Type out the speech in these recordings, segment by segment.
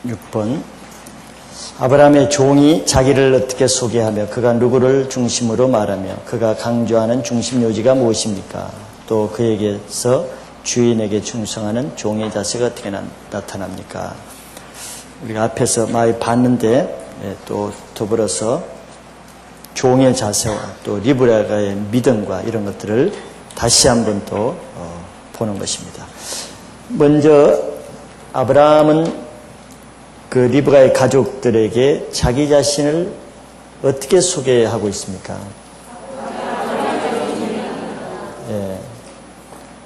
6번 아브라함의 종이 자기를 어떻게 소개하며 그가 누구를 중심으로 말하며 그가 강조하는 중심 요지가 무엇입니까? 또 그에게서 주인에게 충성하는 종의 자세가 어떻게 나타납니까? 우리가 앞에서 많이 봤는데 또 더불어서 종의 자세와 또 리브가의 믿음과 이런 것들을 다시 한번 또 보는 것입니다. 먼저 아브라함은 그 리브가의 가족들에게 자기 자신을 어떻게 소개하고 있습니까? 예,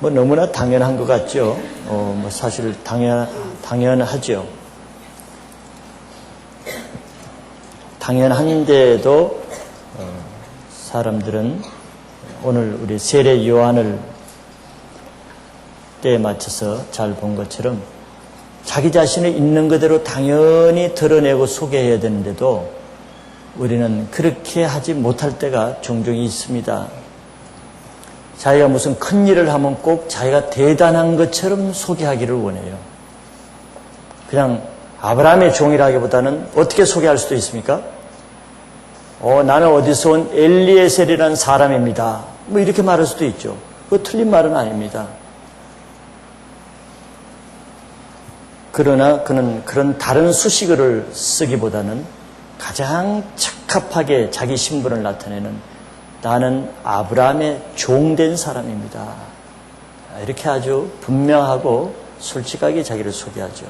뭐 너무나 당연한 것 같죠. 뭐 사실 당연하죠. 당연한데도 사람들은 오늘 우리 세례 요한을 때에 맞춰서 잘 본 것처럼 자기 자신을 있는 그대로 당연히 드러내고 소개해야 되는데도 우리는 그렇게 하지 못할 때가 종종 있습니다. 자기가 무슨 큰 일을 하면 꼭 자기가 대단한 것처럼 소개하기를 원해요. 그냥 아브라함의 종이라기보다는 어떻게 소개할 수도 있습니까? 나는 어디서 온 엘리에셀이라는 사람입니다. 뭐 이렇게 말할 수도 있죠. 그거 틀린 말은 아닙니다. 그러나 그는 그런 다른 수식어를 쓰기보다는 가장 적합하게 자기 신분을 나타내는 나는 아브라함의 종된 사람입니다. 이렇게 아주 분명하고 솔직하게 자기를 소개하죠.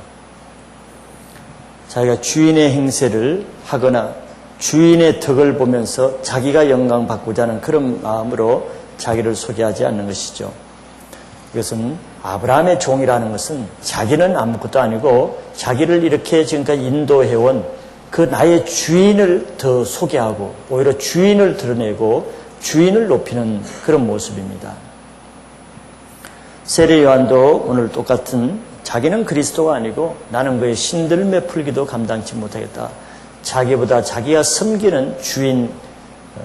자기가 주인의 행세를 하거나 주인의 덕을 보면서 자기가 영광받고자 하는 그런 마음으로 자기를 소개하지 않는 것이죠. 이것은 아브라함의 종이라는 것은 자기는 아무것도 아니고 자기를 이렇게 지금까지 인도해온 그 나의 주인을 더 소개하고 오히려 주인을 드러내고 주인을 높이는 그런 모습입니다. 세례 요한도 오늘 똑같은 자기는 그리스도가 아니고 나는 그의 신들매 풀기도 감당치 못하겠다. 자기보다 자기가 섬기는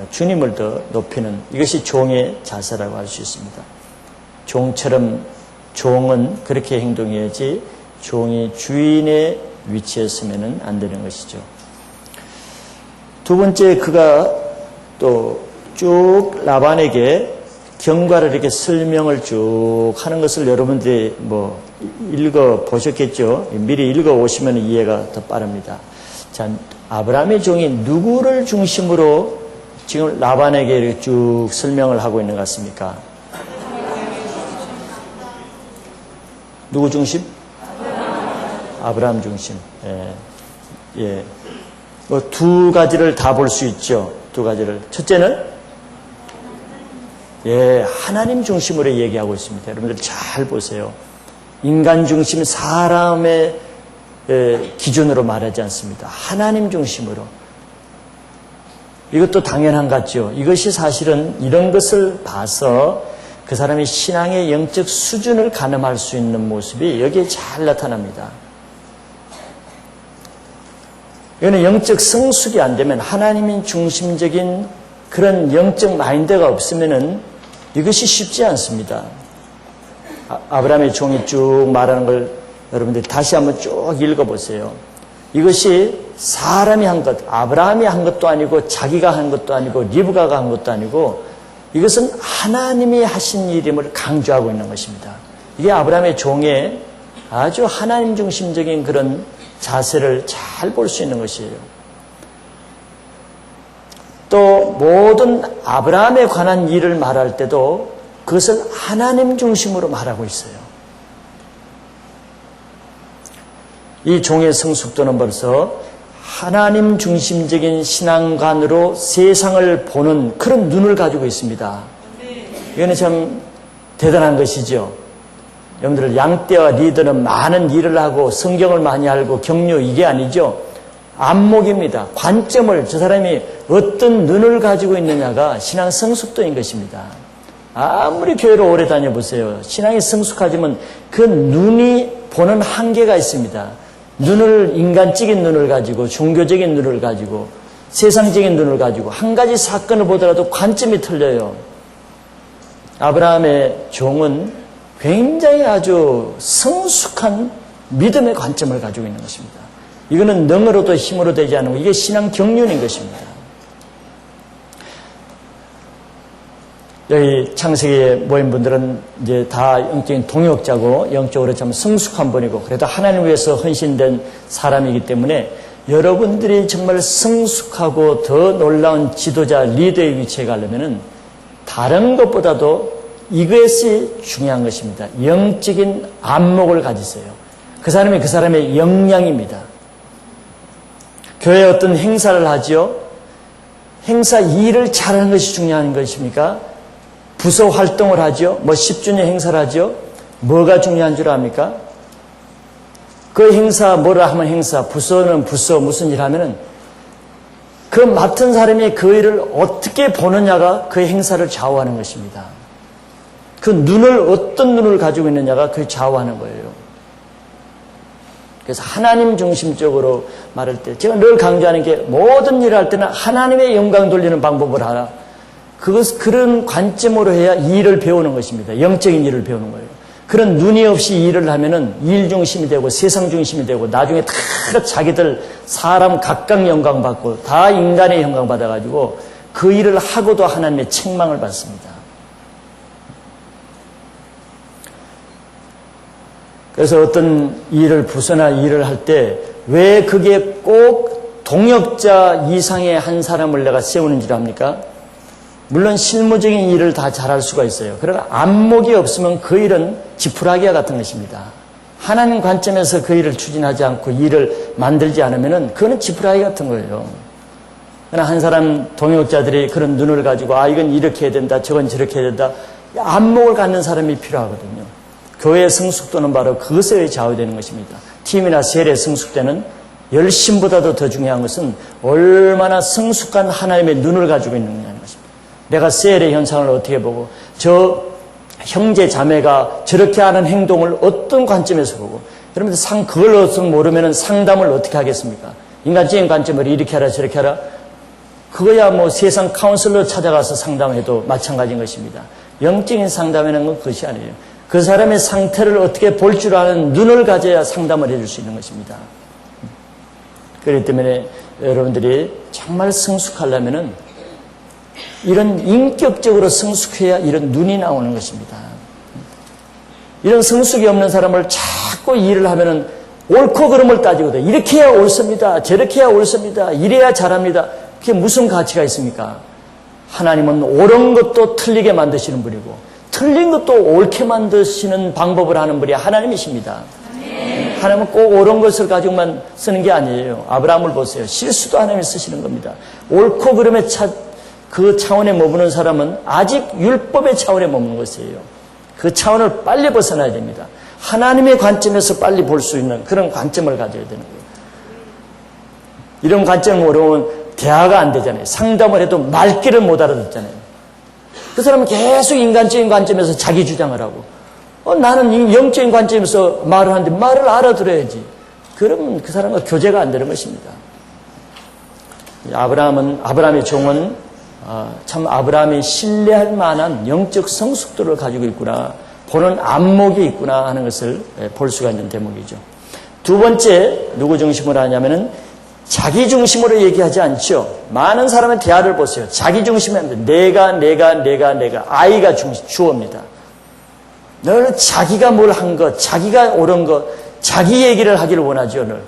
주님을 더 높이는 이것이 종의 자세라고 할 수 있습니다. 종처럼 종은 그렇게 행동해야지 종이 주인의 위치에 서면은 안 되는 것이죠. 두 번째 그가 또 쭉 라반에게 경과를 이렇게 설명을 쭉 하는 것을 여러분들이 뭐 읽어 보셨겠죠. 미리 읽어 오시면 이해가 더 빠릅니다. 자, 아브라함의 종이 누구를 중심으로 지금 라반에게 이렇게 쭉 설명을 하고 있는 것 같습니까? 누구 중심? 아브라함 중심. 예. 뭐 두 가지를 다 볼 수 있죠. 두 가지를. 첫째는 하나님 중심으로 얘기하고 있습니다. 여러분들 잘 보세요. 인간 중심, 사람의 기준으로 말하지 않습니다. 하나님 중심으로. 이것도 당연한 것 같죠. 이것이 사실은 이런 것을 봐서 그 사람의 신앙의 영적 수준을 가늠할 수 있는 모습이 여기에 잘 나타납니다. 이거는 영적 성숙이 안 되면 하나님 중심적인 그런 영적 마인드가 없으면은 이것이 쉽지 않습니다. 아브라함의 종이 쭉 말하는 걸 여러분들이 다시 한번 쭉 읽어보세요. 이것이 사람이 한 것, 아브라함이 한 것도 아니고 자기가 한 것도 아니고 리브가가 한 것도 아니고 이것은 하나님이 하신 일임을 강조하고 있는 것입니다. 이게 아브라함의 종의 아주 하나님 중심적인 그런 자세를 잘 볼 수 있는 것이에요. 또 모든 아브라함에 관한 일을 말할 때도 그것을 하나님 중심으로 말하고 있어요. 이 종의 성숙도는 벌써 하나님 중심적인 신앙관으로 세상을 보는 그런 눈을 가지고 있습니다. 이거는 참 대단한 것이죠. 여러분들 양떼와 리더는 많은 일을 하고 성경을 많이 알고 격려 이게 아니죠. 안목입니다. 관점을 저 사람이 어떤 눈을 가지고 있느냐가 신앙 성숙도인 것입니다. 아무리 교회를 오래 다녀보세요. 신앙이 성숙하지만 그 눈이 보는 한계가 있습니다. 인간적인 눈을 가지고 종교적인 눈을 가지고 세상적인 눈을 가지고 한 가지 사건을 보더라도 관점이 틀려요. 아브라함의 종은 굉장히 아주 성숙한 믿음의 관점을 가지고 있는 것입니다. 이거는 능으로도 힘으로 되지 않는 거. 이게 신앙 경륜인 것입니다. 여기 창세기에 모인 분들은 이제 다 영적인 동역자고 영적으로 참 성숙한 분이고 그래도 하나님을 위해서 헌신된 사람이기 때문에 여러분들이 정말 성숙하고 더 놀라운 지도자, 리더의 위치에 가려면은 다른 것보다도 이것이 중요한 것입니다. 영적인 안목을 가지세요. 그 사람이 그 사람의 역량입니다. 교회에 어떤 행사를 하죠. 행사 일을 잘하는 것이 중요한 것입니까? 부서 활동을 하죠. 뭐 10주년 행사를 하죠. 뭐가 중요한 줄 압니까? 그 행사 뭐라 하면 행사, 부서는 부서 무슨 일 하면은 그 맡은 사람이 그 일을 어떻게 보느냐가 그 행사를 좌우하는 것입니다. 그 눈을 어떤 눈을 가지고 있느냐가 그 좌우하는 거예요. 그래서 하나님 중심적으로 말할 때 제가 늘 강조하는 게 모든 일을 할 때는 하나님의 영광 돌리는 방법을 하라. 그런 관점으로 해야 이 일을 배우는 것입니다. 영적인 일을 배우는 거예요. 그런 눈이 없이 일을 하면은 일 중심이 되고 세상 중심이 되고 나중에 다 자기들 사람 각각 영광 받고 다 인간의 영광 받아가지고 그 일을 하고도 하나님의 책망을 받습니다. 그래서 어떤 일을 부서나 일을 할 때 왜 그게 꼭 동역자 이상의 한 사람을 내가 세우는 줄 압니까? 물론 실무적인 일을 다 잘할 수가 있어요. 그러나 안목이 없으면 그 일은 지푸라기와 같은 것입니다. 하나님 관점에서 그 일을 추진하지 않고 일을 만들지 않으면 그거는 지푸라기 같은 거예요. 그러나 한 사람 동역자들이 그런 눈을 가지고 이건 이렇게 해야 된다, 저건 저렇게 해야 된다. 안목을 갖는 사람이 필요하거든요. 교회의 성숙도는 바로 그것에 좌우되는 것입니다. 팀이나 셀의 성숙도는 열심보다도 더 중요한 것은 얼마나 성숙한 하나님의 눈을 가지고 있느냐는 것입니다. 내가 셀의 현상을 어떻게 보고 저 형제 자매가 저렇게 하는 행동을 어떤 관점에서 보고 여러분들 그걸 모르면 상담을 어떻게 하겠습니까? 인간적인 관점으로 이렇게 하라 저렇게 하라 그거야 뭐 세상 카운슬러 찾아가서 상담해도 마찬가지인 것입니다. 영적인 상담이라는 건 그것이 아니에요. 그 사람의 상태를 어떻게 볼 줄 아는 눈을 가져야 상담을 해줄 수 있는 것입니다. 그렇기 때문에 여러분들이 정말 성숙하려면은 이런 인격적으로 성숙해야 이런 눈이 나오는 것입니다. 이런 성숙이 없는 사람을 자꾸 일을 하면은 옳고 그름을 따지거든. 이렇게 해야 옳습니다. 저렇게 해야 옳습니다. 이래야 잘합니다. 그게 무슨 가치가 있습니까? 하나님은 옳은 것도 틀리게 만드시는 분이고 틀린 것도 옳게 만드시는 방법을 하는 분이 하나님이십니다. 하나님은 꼭 옳은 것을 가지고만 쓰는 게 아니에요. 아브라함을 보세요. 실수도 하나님이 쓰시는 겁니다. 옳고 그름의 그 차원에 머무는 사람은 아직 율법의 차원에 머무는 것이에요. 그 차원을 빨리 벗어나야 됩니다. 하나님의 관점에서 빨리 볼 수 있는 그런 관점을 가져야 되는 거예요. 이런 관점을 모르면 대화가 안 되잖아요. 상담을 해도 말귀를 못 알아듣잖아요. 그 사람은 계속 인간적인 관점에서 자기 주장을 하고 나는 영적인 관점에서 말을 하는데 말을 알아들어야지. 그러면 그 사람과 교제가 안 되는 것입니다. 아브라함의 종은 참 아브라함이 신뢰할 만한 영적 성숙도를 가지고 있구나, 보는 안목이 있구나 하는 것을 볼 수가 있는 대목이죠. 두 번째, 누구 중심으로 하냐면은 자기 중심으로 얘기하지 않죠. 많은 사람의 대화를 보세요. 자기 중심이 아니라 내가 아이가 주어입니다. 늘 자기가 뭘 한 것, 자기가 옳은 것, 자기 얘기를 하기를 원하죠. 늘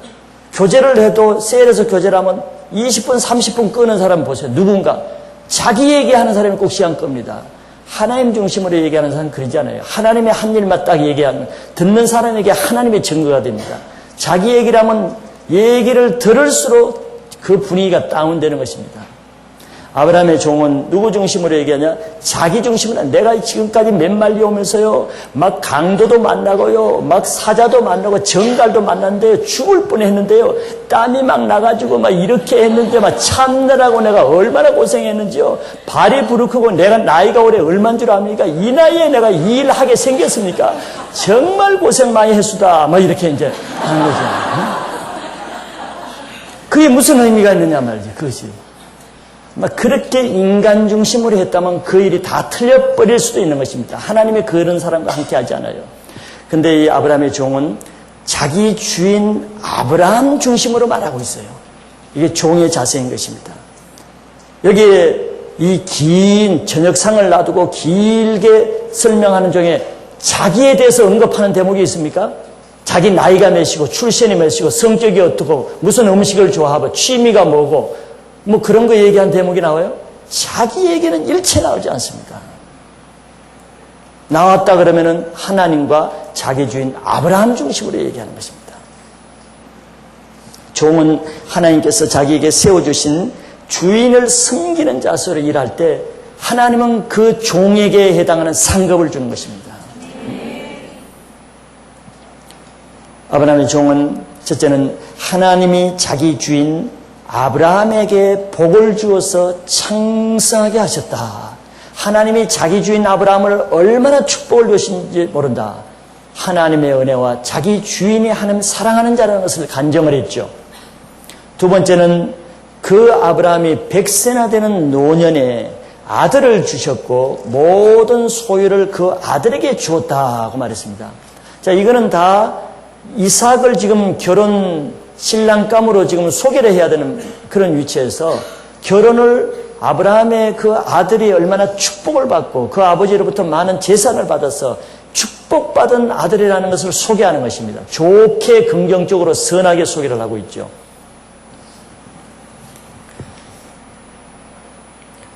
교제를 해도 셀에서 교제를 하면 20분 30분 끄는 사람 보세요. 누군가 자기 얘기하는 사람이 꼭 시간 끕니다. 하나님 중심으로 얘기하는 사람은 그러지 않아요. 하나님의 한 일만 딱 얘기하면 듣는 사람에게 하나님의 증거가 됩니다. 자기 얘기를 하면 얘기를 들을수록 그 분위기가 다운되는 것입니다. 아브라함의 종은 누구 중심으로 얘기하냐? 자기 중심으로. 내가 지금까지 맨말리 오면서요, 막 강도도 만나고요, 막 사자도 만나고 정갈도 만났는데요, 죽을 뻔했는데요, 땀이 막 나가지고 막 이렇게 했는데 막 참느라고 내가 얼마나 고생했는지요. 발이 부르크고 내가 나이가 올해 얼마인 줄 압니까? 이 나이에 내가 이 일 하게 생겼습니까? 정말 고생 많이 했수다. 막 이렇게 이제 하는 거죠. 그게 무슨 의미가 있느냐 말이지, 그것이. 막 그렇게 인간 중심으로 했다면 그 일이 다 틀려버릴 수도 있는 것입니다. 하나님의 그런 사람과 함께 하지 않아요. 근데 이 아브라함의 종은 자기 주인 아브라함 중심으로 말하고 있어요. 이게 종의 자세인 것입니다. 여기에 이 긴 저녁상을 놔두고 길게 설명하는 중에 자기에 대해서 언급하는 대목이 있습니까? 자기 나이가 몇이고 출신이 몇이고 성격이 어떻고 무슨 음식을 좋아하고 취미가 뭐고 뭐 그런 거 얘기한 대목이 나와요? 자기 얘기는 일체 나오지 않습니다. 나왔다 그러면은 하나님과 자기 주인 아브라함 중심으로 얘기하는 것입니다. 종은 하나님께서 자기에게 세워주신 주인을 섬기는 자세로 일할 때 하나님은 그 종에게 해당하는 상급을 주는 것입니다. 아브라함의 종은 첫째는 하나님이 자기 주인 아브라함에게 복을 주어서 창성하게 하셨다. 하나님이 자기 주인 아브라함을 얼마나 축복을 주신지 모른다. 하나님의 은혜와 자기 주인이 하나님 사랑하는 자라는 것을 간정을 했죠. 두 번째는 그 아브라함이 100세나 되는 노년에 아들을 주셨고 모든 소유를 그 아들에게 주었다고 말했습니다. 자, 이거는 다 이삭을 지금 결혼 신랑감으로 지금 소개를 해야 되는 그런 위치에서 결혼을 아브라함의 그 아들이 얼마나 축복을 받고 그 아버지로부터 많은 재산을 받아서 축복받은 아들이라는 것을 소개하는 것입니다. 좋게 긍정적으로 선하게 소개를 하고 있죠.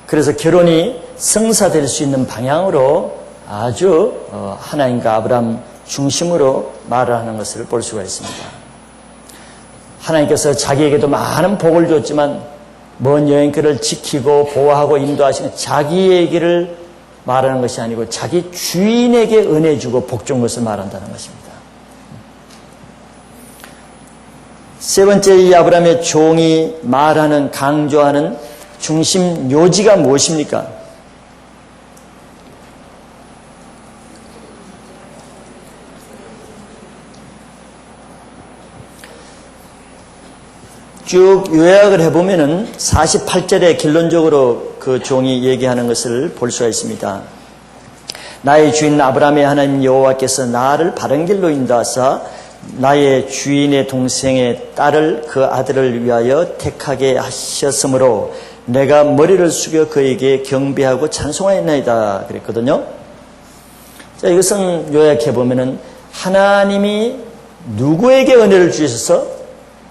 그래서 결혼이 성사될 수 있는 방향으로 아주 하나님과 아브라함 중심으로 말을 하는 것을 볼 수가 있습니다. 하나님께서 자기에게도 많은 복을 줬지만 먼 여행길을 지키고 보호하고 인도하시는 자기에게를 말하는 것이 아니고 자기 주인에게 은혜 주고 복 준 것을 말한다는 것입니다. 세 번째, 이 아브라함의 종이 말하는 강조하는 중심 요지가 무엇입니까? 쭉 요약을 해보면은 48절에 결론적으로 그 종이 얘기하는 것을 볼 수가 있습니다. 나의 주인 아브라함의 하나님 여호와께서 나를 바른 길로 인도하사 나의 주인의 동생의 딸을 그 아들을 위하여 택하게 하셨으므로 내가 머리를 숙여 그에게 경배하고 찬송하였나이다 그랬거든요. 자, 이것은 요약해보면은 하나님이 누구에게 은혜를 주셔서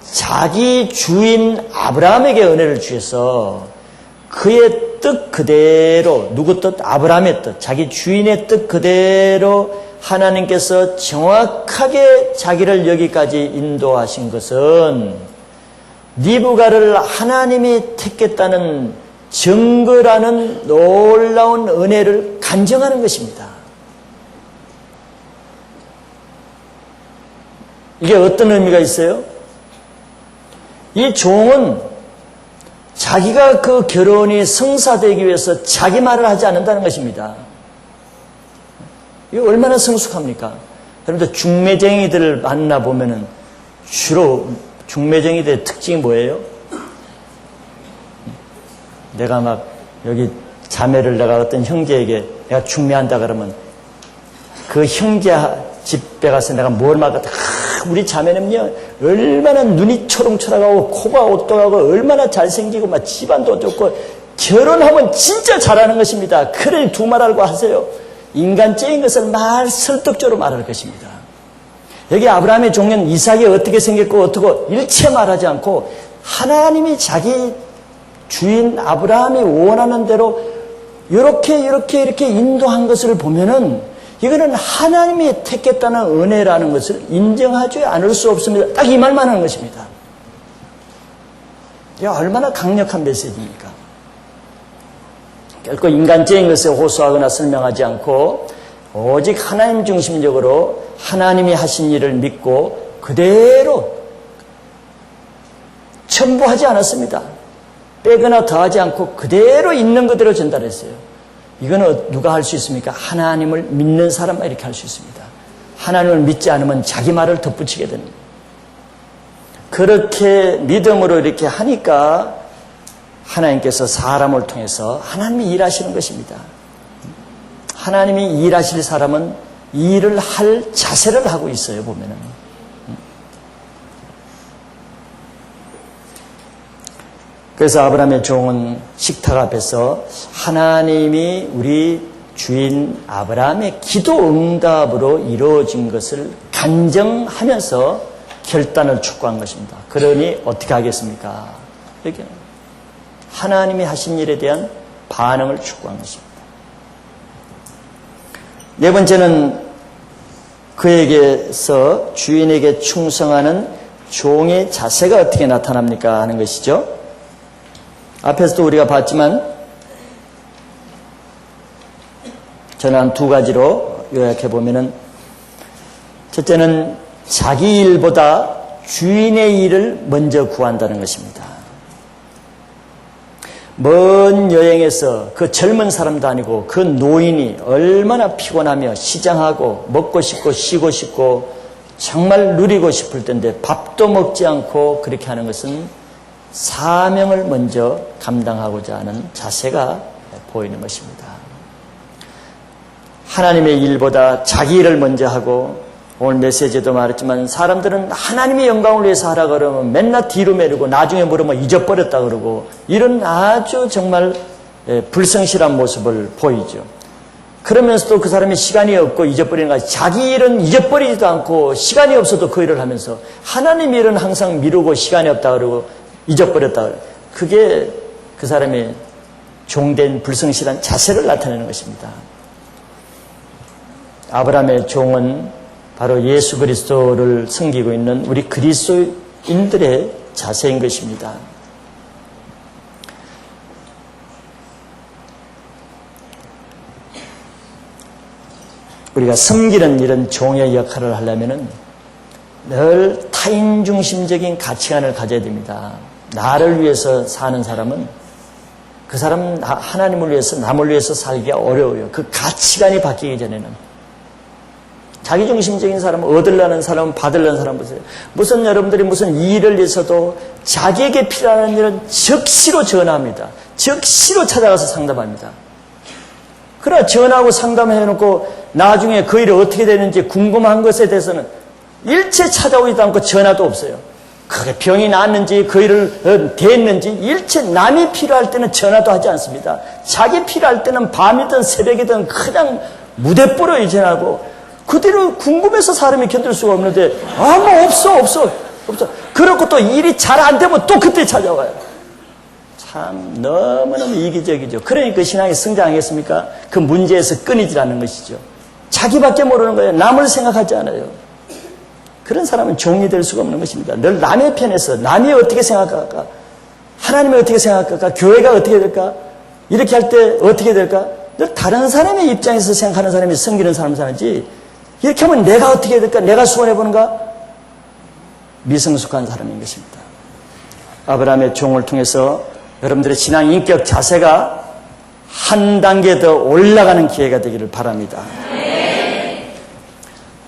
자기 주인 아브라함에게 은혜를 주셔서 그의 뜻 그대로, 누구 뜻? 아브라함의 뜻, 자기 주인의 뜻 그대로 하나님께서 정확하게 자기를 여기까지 인도하신 것은 리브가를 하나님이 택했다는 증거라는 놀라운 은혜를 간증하는 것입니다. 이게 어떤 의미가 있어요? 이 종은 자기가 그 결혼이 성사되기 위해서 자기 말을 하지 않는다는 것입니다. 이거 얼마나 성숙합니까? 여러분들 중매쟁이들을 만나보면은 주로 중매쟁이들의 특징이 뭐예요? 내가 막 여기 자매를 내가 어떤 형제에게 내가 중매한다 그러면 그 형제 집에 가서 내가 뭘 말하다 우리 자매는요 얼마나 눈이 초롱초롱하고 코가 오똑하고 얼마나 잘생기고 막 집안도 좋고 결혼하면 진짜 잘하는 것입니다. 그래 두 말 알고 하세요. 인간적인 것을 설득적으로 말할 것입니다. 여기 아브라함의 종년 이삭이 어떻게 생겼고 어떻고 일체 말하지 않고 하나님이 자기 주인 아브라함이 원하는 대로 이렇게 인도한 것을 보면은 이거는 하나님이 택했다는 은혜라는 것을 인정하지 않을 수 없습니다. 딱 이 말만 하는 것입니다. 이게 얼마나 강력한 메시지입니까? 결코 인간적인 것에 호소하거나 설명하지 않고 오직 하나님 중심적으로 하나님이 하신 일을 믿고 그대로 첨부하지 않았습니다. 빼거나 더하지 않고 그대로 있는 그대로 전달했어요. 이거는 누가 할 수 있습니까? 하나님을 믿는 사람만 이렇게 할 수 있습니다. 하나님을 믿지 않으면 자기 말을 덧붙이게 됩니다. 그렇게 믿음으로 이렇게 하니까 하나님께서 사람을 통해서 하나님이 일하시는 것입니다. 하나님이 일하실 사람은 일을 할 자세를 하고 있어요, 보면은. 그래서 아브라함의 종은 식탁 앞에서 하나님이 우리 주인 아브라함의 기도 응답으로 이루어진 것을 간증하면서 결단을 촉구한 것입니다. 그러니 어떻게 하겠습니까? 이렇게 하나님이 하신 일에 대한 반응을 촉구한 것입니다. 네 번째는 그에게서 주인에게 충성하는 종의 자세가 어떻게 나타납니까 하는 것이죠. 앞에서도 우리가 봤지만 저는 한 두 가지로 요약해 보면은, 첫째는 자기 일보다 주인의 일을 먼저 구한다는 것입니다. 먼 여행에서 그 젊은 사람도 아니고 그 노인이 얼마나 피곤하며 시장하고 먹고 싶고 쉬고 싶고 정말 누리고 싶을 텐데 밥도 먹지 않고 그렇게 하는 것은 사명을 먼저 감당하고자 하는 자세가 보이는 것입니다. 하나님의 일보다 자기 일을 먼저 하고, 오늘 메시지에도 말했지만 사람들은 하나님의 영광을 위해서 하라 그러면 맨날 뒤로 미루고 나중에 물으면 잊어버렸다 그러고, 이런 아주 정말 불성실한 모습을 보이죠. 그러면서도 그 사람이 시간이 없고 잊어버리는 것이, 자기 일은 잊어버리지도 않고 시간이 없어도 그 일을 하면서 하나님 일은 항상 미루고 시간이 없다 그러고 잊어버렸다 그러고, 그게 그 사람의 종된 불성실한 자세를 나타내는 것입니다. 아브라함의 종은 바로 예수 그리스도를 섬기고 있는 우리 그리스도인들의 자세인 것입니다. 우리가 섬기는 이런 종의 역할을 하려면 늘 타인 중심적인 가치관을 가져야 됩니다. 나를 위해서 사는 사람은 그 사람은 하나님을 위해서, 남을 위해서 살기가 어려워요. 그 가치관이 바뀌기 전에는. 자기중심적인 사람은, 얻으려는 사람은 받으려는 사람 보세요. 무슨 여러분들이 무슨 일을 위해서도 자기에게 필요한 일은 즉시로 전화합니다. 즉시로 찾아가서 상담합니다. 그러나 전화하고 상담해놓고 나중에 그 일이 어떻게 되는지 궁금한 것에 대해서는 일체 찾아오지도 않고 전화도 없어요. 그게 병이 나았는지 그 일을 됐는지 일체 남이 필요할 때는 전화도 하지 않습니다. 자기 필요할 때는 밤이든 새벽이든 그냥 무대뽀로 전화하고, 그대로 궁금해서 사람이 견딜 수가 없는데 뭐 없어. 그렇고 또 일이 잘 안 되면 또 그때 찾아와요. 참 너무너무 이기적이죠. 그러니까 그 신앙이 성장하겠습니까? 그 문제에서 끊이질 않는 것이죠. 자기밖에 모르는 거예요. 남을 생각하지 않아요. 그런 사람은 종이 될 수가 없는 것입니다. 늘 남의 편에서, 남이 어떻게 생각할까? 하나님이 어떻게 생각할까? 교회가 어떻게 될까? 이렇게 할 때 어떻게 될까? 늘 다른 사람의 입장에서 생각하는 사람이 섬기는 사람 사는지, 이렇게 하면 내가 어떻게 될까? 내가 수원해보는가? 미성숙한 사람인 것입니다. 아브라함의 종을 통해서 여러분들의 신앙 인격 자세가 한 단계 더 올라가는 기회가 되기를 바랍니다.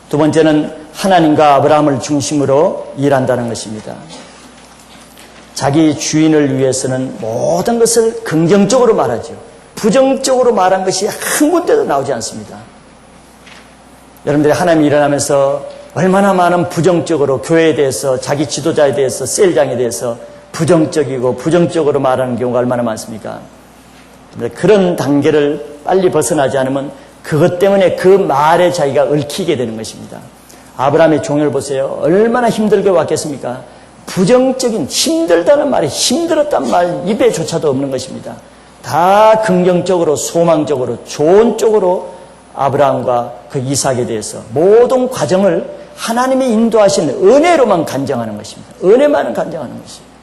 두 번째는 하나님과 아브라함을 중심으로 일한다는 것입니다. 자기 주인을 위해서는 모든 것을 긍정적으로 말하죠. 부정적으로 말한 것이 한 군데도 나오지 않습니다. 여러분들이 하나님이 일어나면서 얼마나 많은 부정적으로 교회에 대해서, 자기 지도자에 대해서, 셀장에 대해서 부정적으로 말하는 경우가 얼마나 많습니까? 그런 단계를 빨리 벗어나지 않으면 그것 때문에 그 말에 자기가 얽히게 되는 것입니다. 아브라함의 종을 보세요. 얼마나 힘들게 왔겠습니까? 부정적인, 힘들다는 말이, 힘들었단 말 입에조차도 없는 것입니다. 다 긍정적으로, 소망적으로, 좋은 쪽으로 아브라함과 그 이삭에 대해서 모든 과정을 하나님이 인도하신 은혜로만 간증하는 것입니다. 은혜만은 간증하는 것입니다.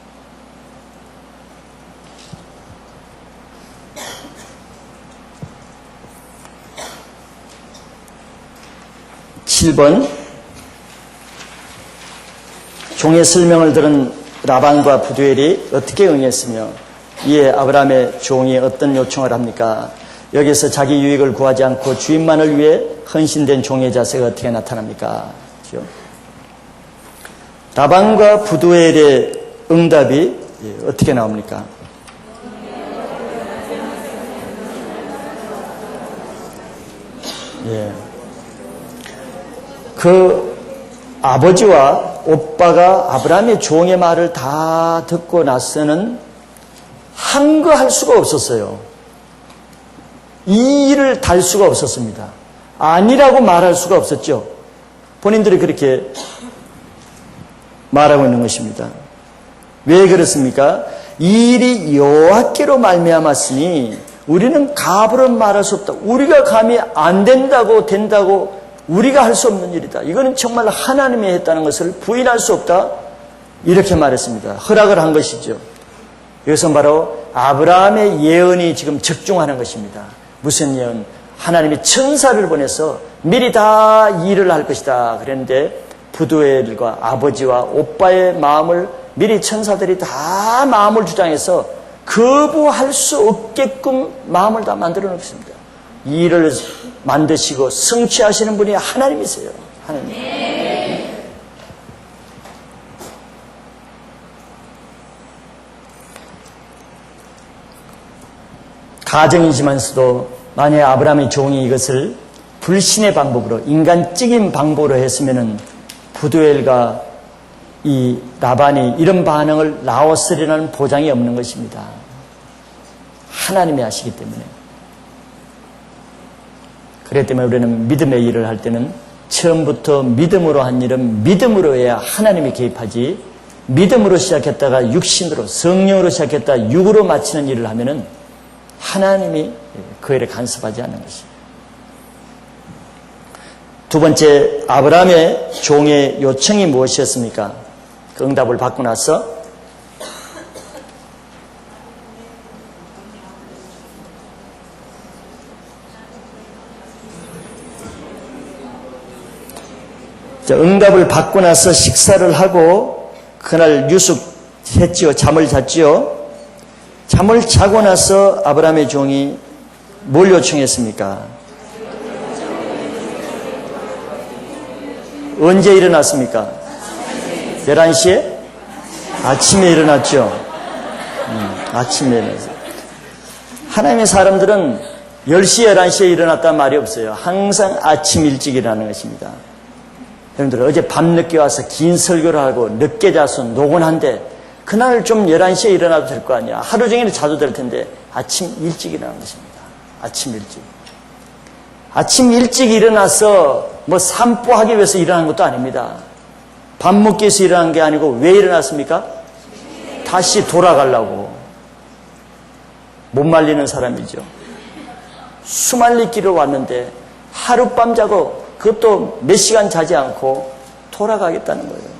7번, 종의 설명을 들은 라반과 부두엘이 어떻게 응했으며 이에 아브라함의 종이 어떤 요청을 합니까? 여기서 자기 유익을 구하지 않고 주인만을 위해 헌신된 종의 자세가 어떻게 나타납니까? 그렇죠? 라반과 부두엘의 응답이 어떻게 나옵니까? 예. 그 아버지와 오빠가 아브라함의 종의 말을 다 듣고 나서는 항거할 수가 없었어요. 이 일을 달 수가 없었습니다. 아니라고 말할 수가 없었죠. 본인들이 그렇게 말하고 있는 것입니다. 왜 그렇습니까? 이 일이 여호와께로 말미암았으니 우리는 가부론 말할 수 없다. 우리가 감히 안 된다고 우리가 할 수 없는 일이다. 이거는 정말 하나님이 했다는 것을 부인할 수 없다. 이렇게 말했습니다. 허락을 한 것이죠. 이것은 바로 아브라함의 예언이 지금 적중하는 것입니다. 무슨 예언? 하나님이 천사를 보내서 미리 다 일을 할 것이다 그랬는데 부두엘과 아버지와 오빠의 마음을 미리 천사들이 다 마음을 주장해서 거부할 수 없게끔 마음을 다 만들어 놓습니다. 이 일을 만드시고 성취하시는 분이 하나님이세요. 하나님. 가정이지만서도 만약에 아브라함의 종이 이것을 불신의 방법으로 인간적인 방법으로 했으면은 부두엘과 이 라반이 이런 반응을 나왔으리라는 보장이 없는 것입니다. 하나님이 하시기 때문에. 그렇기 때문에 우리는 믿음의 일을 할 때는 처음부터 믿음으로 한 일은 믿음으로 해야 하나님이 개입하지, 믿음으로 시작했다가 육신으로, 성령으로 시작했다가 육으로 마치는 일을 하면은 하나님이 그 일에 간섭하지 않는 것입니다. 두 번째, 아브라함의 종의 요청이 무엇이었습니까? 그 응답을 받고 나서 응답을 받고 나서 식사를 하고 그날 유숙했지요. 잠을 잤지요. 잠을 자고 나서 아브라함의 종이 뭘 요청했습니까? 언제 일어났습니까? 11시에? 아침에 일어났죠. 아침에 일어났어요. 하나님의 사람들은 10시, 11시에 일어났다는 말이 없어요. 항상 아침 일찍 일어나는 것입니다. 여러분들 어제 밤늦게 와서 긴 설교를 하고 늦게 자서 노곤한데 그날 좀 11시에 일어나도 될 거 아니야. 하루 종일 자도 될 텐데 아침 일찍 일어나는 것입니다. 아침 일찍. 아침 일찍 일어나서 뭐 산보하기 위해서 일어난 것도 아닙니다. 밥 먹기 위해서 일어난 게 아니고 왜 일어났습니까? 다시 돌아가려고. 못 말리는 사람이죠. 수말리기로 왔는데 하룻밤 자고 그것도 몇 시간 자지 않고 돌아가겠다는 거예요.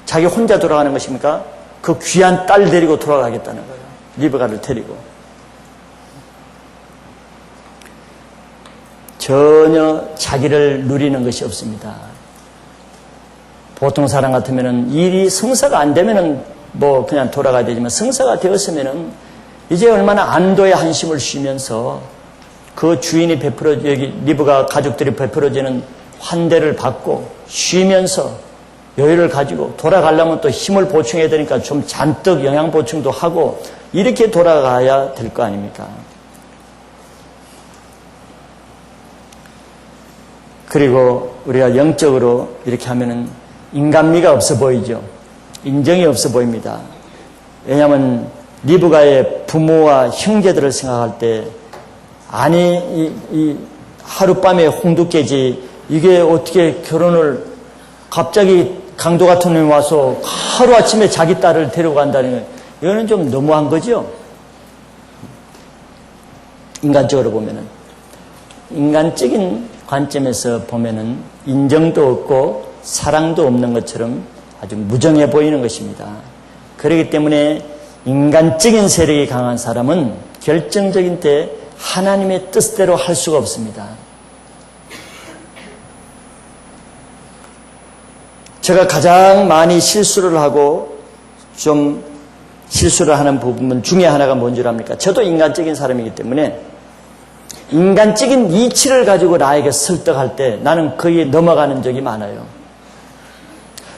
자기 혼자 돌아가는 것입니까? 그 귀한 딸 데리고 돌아가겠다는 거예요. 리브가를 데리고. 전혀 자기를 누리는 것이 없습니다. 보통 사람 같으면은 일이 성사가 안 되면은 뭐 그냥 돌아가야 되지만 성사가 되었으면은 이제 얼마나 안도의 한심을 쉬면서 그 주인이 여기 리브가 가족들이 베풀어지는 환대를 받고 쉬면서 여유를 가지고 돌아가려면 또 힘을 보충해야 되니까 좀 잔뜩 영양 보충도 하고 이렇게 돌아가야 될 거 아닙니까? 그리고 우리가 영적으로 이렇게 하면은 인간미가 없어 보이죠. 인정이 없어 보입니다. 왜냐하면 리브가의 부모와 형제들을 생각할 때 아니 이 하룻밤에 홍두깨지 이게 어떻게 결혼을 갑자기 강도 같은 놈이 와서 하루아침에 자기 딸을 데려간다는 거 이거는 좀 너무한 거죠. 인간적으로 보면은 인간적인 관점에서 보면은 인정도 없고 사랑도 없는 것처럼 아주 무정해 보이는 것입니다. 그렇기 때문에 인간적인 세력이 강한 사람은 결정적인 때 하나님의 뜻대로 할 수가 없습니다. 제가 가장 많이 실수를 하고 좀 실수를 하는 부분 중에 하나가 뭔 줄 압니까? 저도 인간적인 사람이기 때문에 인간적인 이치를 가지고 나에게 설득할 때 나는 거기에 넘어가는 적이 많아요.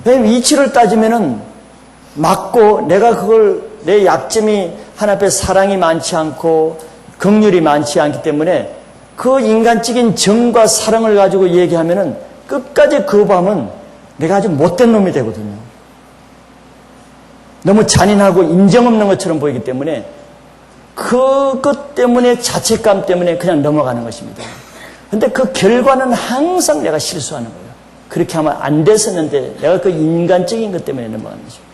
왜냐하면 이치를 따지면은 맞고 내가 그걸 내 약점이 하나 앞에 사랑이 많지 않고 긍휼이 많지 않기 때문에 그 인간적인 정과 사랑을 가지고 얘기하면은 끝까지 거부하면 내가 아주 못된 놈이 되거든요. 너무 잔인하고 인정 없는 것처럼 보이기 때문에 그것 때문에 자책감 때문에 그냥 넘어가는 것입니다. 그런데 그 결과는 항상 내가 실수하는 거예요. 그렇게 하면 안 됐었는데 내가 그 인간적인 것 때문에 넘어가는 것입니다.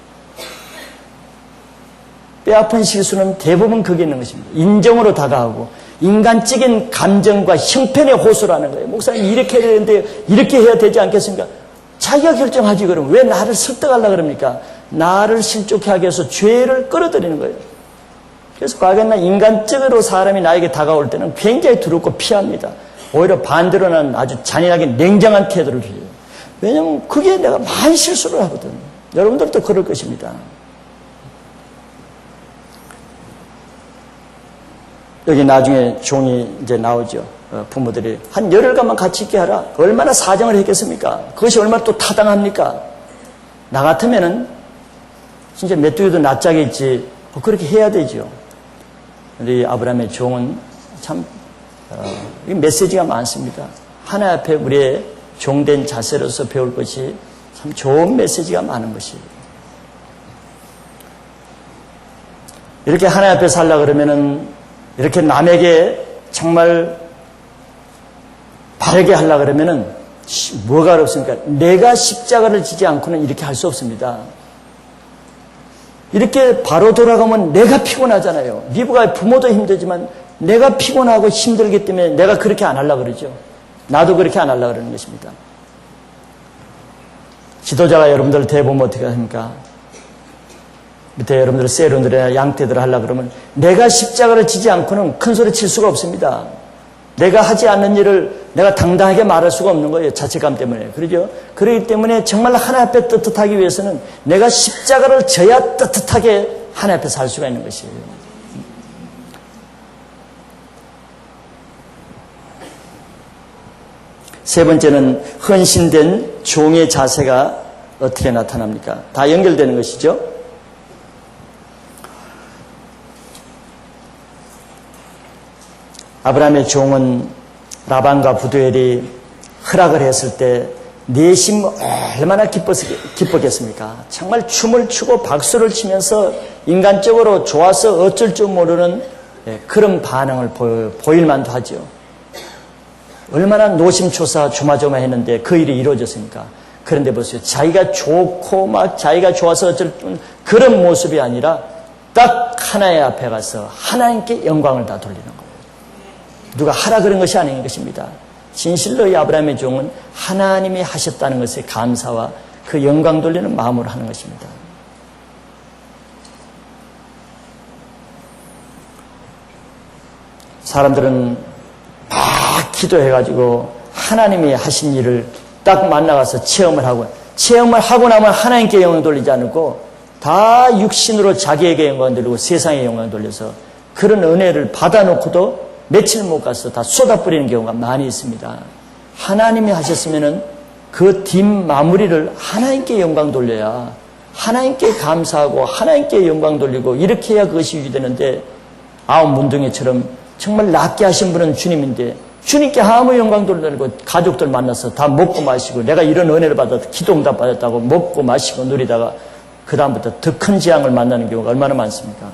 뼈아픈 실수는 대부분 그게 있는 것입니다. 인정으로 다가가고 인간적인 감정과 형편에 호소를 하는 거예요. 목사님 이렇게 해야 되는데 이렇게 해야 되지 않겠습니까? 자기가 결정하지 그러면 왜 나를 설득하려고 그럽니까? 나를 실족해 하기 위해서 죄를 끌어들이는 거예요. 그래서 과거에는 인간적으로 사람이 나에게 다가올 때는 굉장히 두렵고 피합니다. 오히려 반대로는 아주 잔인하게 냉정한 태도를 피해요. 왜냐하면 그게 내가 많이 실수를 하거든요. 여러분들도 그럴 것입니다. 여기 나중에 종이 이제 나오죠. 부모들이 한 열흘간만 같이 있게 하라. 얼마나 사정을 했겠습니까? 그것이 얼마나 또 타당합니까? 나 같으면은 진짜 메뚜기도 낯짝에 있지 그렇게 해야 되죠. 근데 이 아브라함의 종은 참 메시지가 많습니다. 하나님 앞에 우리의 종된 자세로서 배울 것이 참 좋은 메시지가 많은 것이에요. 이렇게 하나님 앞에 살라 그러면은 이렇게 남에게 정말 바르게 하려 그러면은 뭐가 어렵습니까? 내가 십자가를 지지 않고는 이렇게 할 수 없습니다. 이렇게 바로 돌아가면 내가 피곤하잖아요. 리브가 부모도 힘들지만 내가 피곤하고 힘들기 때문에 내가 그렇게 안 하려고 그러죠. 나도 그렇게 안 하려고 그러는 것입니다. 지도자가 여러분들을 대보면 어떻게 합니까? 밑에 여러분들 세론들이나 양떼들을 하려고 그러면 내가 십자가를 지지 않고는 큰 소리 칠 수가 없습니다. 내가 하지 않는 일을 내가 당당하게 말할 수가 없는 거예요. 자책감 때문에. 그러죠? 그렇기 때문에 정말 하나님 앞에 떳떳하기 위해서는 내가 십자가를 져야 떳떳하게 하나님 앞에 살 수가 있는 것이에요. 세 번째는 헌신된 종의 자세가 어떻게 나타납니까? 다 연결되는 것이죠. 아브라함의 종은 라반과 부두엘이 허락을 했을 때 내심 얼마나 기뻤겠습니까? 정말 춤을 추고 박수를 치면서 인간적으로 좋아서 어쩔 줄 모르는 그런 반응을 보일 만도 하죠. 얼마나 노심초사 조마조마했는데 그 일이 이루어졌습니까? 그런데 보세요. 자기가 좋고 막 자기가 좋아서 어쩔 줄 그런 모습이 아니라 딱 하나님 앞에 가서 하나님께 영광을 다 돌리는 거예요. 누가 하라 그런 것이 아닌 것입니다. 진실로 이 아브라함의 종은 하나님이 하셨다는 것에 감사와 그 영광 돌리는 마음으로 하는 것입니다. 사람들은 막 기도해가지고 하나님이 하신 일을 딱 만나가서 체험을 하고 나면 하나님께 영광 돌리지 않고 다 육신으로 자기에게 영광 돌리고 세상에 영광 돌려서 그런 은혜를 받아놓고도 며칠 못 가서 다 쏟아버리는 경우가 많이 있습니다. 하나님이 하셨으면은 그 뒷마무리를 하나님께 영광 돌려야 하나님께 감사하고 하나님께 영광 돌리고 이렇게 해야 그것이 유지되는데 아홉 문둥이처럼 정말 낫게 하신 분은 주님인데 주님께 아무 영광 돌리고 가족들 만나서 다 먹고 마시고 내가 이런 은혜를 받았다 기도응답 받았다고 먹고 마시고 누리다가 그 다음부터 더 큰 재앙을 만나는 경우가 얼마나 많습니까?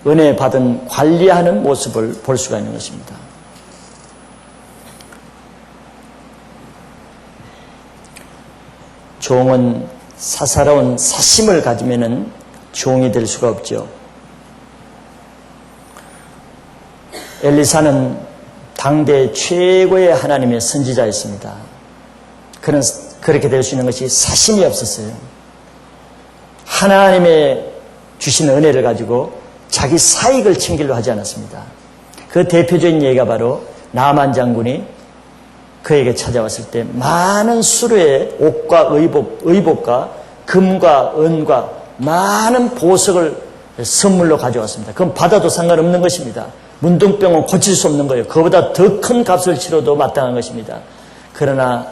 은혜 받은 관리하는 모습을 볼 수가 있는 것입니다. 종은 사사로운 사심을 가지면은 종이 될 수가 없죠. 엘리사는 당대 최고의 하나님의 선지자였습니다. 그는 그렇게 될 수 있는 것이 사심이 없었어요. 하나님의 주신 은혜를 가지고 자기 사익을 챙기려 하지 않았습니다. 그 대표적인 예가 바로 나만 장군이 그에게 찾아왔을 때 많은 수로의 옷과 의복과 금과 은과 많은 보석을 선물로 가져왔습니다. 그건 받아도 상관없는 것입니다. 문둥병은 고칠 수 없는 거예요. 그보다 더 큰 값을 치러도 마땅한 것입니다. 그러나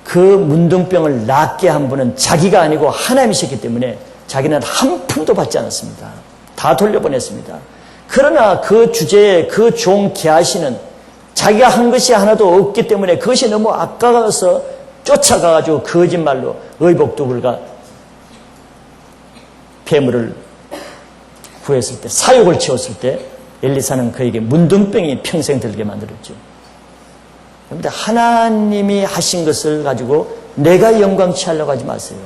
그 문둥병을 낫게 한 분은 자기가 아니고 하나님이셨기 때문에 자기는 한 푼도 받지 않았습니다. 다 돌려보냈습니다. 그러나 그 주제에 그 종 게하시는 자기가 한 것이 하나도 없기 때문에 그것이 너무 아까워서 쫓아가가지고 거짓말로 의복도 불가 괴물을 구했을 때, 사욕을 채웠을 때 엘리사는 그에게 문둥병이 평생 들게 만들었죠. 그런데 하나님이 하신 것을 가지고 내가 영광 취하려고 하지 마세요.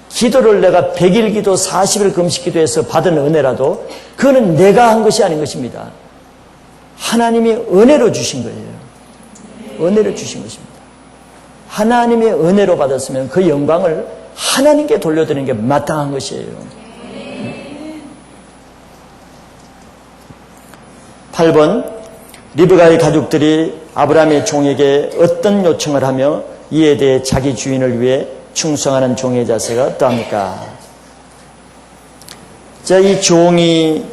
기도를 내가 100일 기도 40일 금식 기도해서 받은 은혜라도 그거는 내가 한 것이 아닌 것입니다. 하나님이 은혜로 주신 거예요. 은혜로 주신 것입니다. 하나님의 은혜로 받았으면 그 영광을 하나님께 돌려드리는 게 마땅한 것이에요. 8번, 리브가의 가족들이 아브라함의 종에게 어떤 요청을 하며 이에 대해 자기 주인을 위해 충성하는 종의 자세가 어떠합니까? 자, 이 종이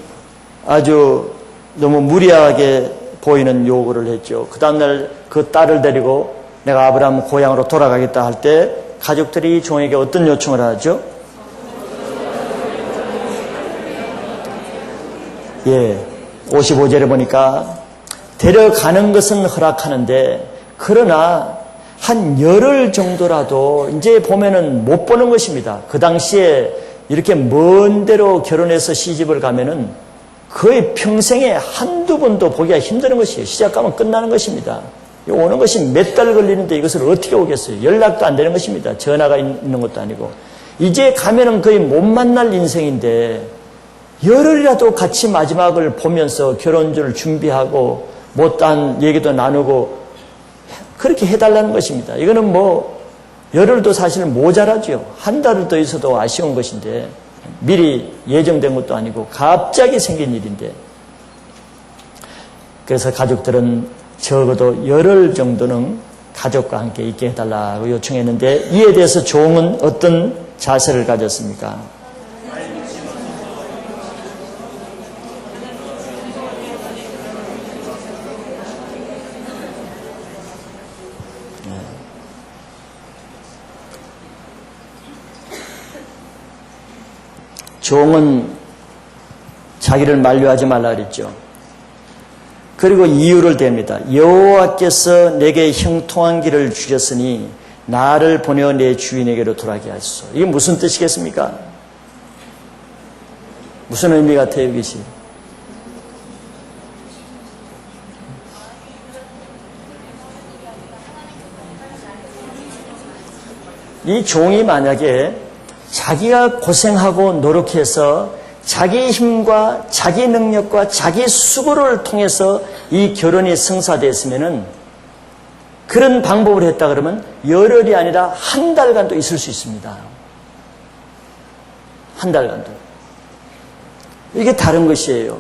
아주 너무 무리하게 보이는 요구를 했죠. 그 다음날 그 딸을 데리고 내가 아브라함 고향으로 돌아가겠다 할 때 가족들이 종에게 어떤 요청을 하죠? 예, 55절에 보니까 데려가는 것은 허락하는데 그러나 한 열흘 정도라도 이제 보면은 못 보는 것입니다. 그 당시에 이렇게 먼 데로 결혼해서 시집을 가면은 거의 평생에 한두 번도 보기가 힘든 것이에요. 시작하면 끝나는 것입니다. 오는 것이 몇 달 걸리는데 이것을 어떻게 오겠어요? 연락도 안 되는 것입니다. 전화가 있는 것도 아니고. 이제 가면은 거의 못 만날 인생인데 열흘이라도 같이 마지막을 보면서 결혼주를 준비하고 못한 얘기도 나누고 그렇게 해달라는 것입니다. 이거는 뭐 열흘도 사실 모자라죠. 한 달을 더 있어도 아쉬운 것인데 미리 예정된 것도 아니고 갑자기 생긴 일인데 그래서 가족들은 적어도 열흘 정도는 가족과 함께 있게 해달라고 요청했는데 이에 대해서 종은 어떤 자세를 가졌습니까? 종은 자기를 만류하지 말라 그랬죠. 그리고 이유를 댑니다. 여호와께서 내게 형통한 길을 주셨으니 나를 보내어 내 주인에게로 돌아가게 하소서. 이게 무슨 뜻이겠습니까? 무슨 의미 같아요, 이것이? 이 종이 만약에 자기가 고생하고 노력해서 자기 힘과 자기 능력과 자기 수고를 통해서 이 결혼이 성사됐으면은 그런 방법을 했다 그러면 열흘이 아니라 한 달간도 있을 수 있습니다. 한 달간도. 이게 다른 것이에요.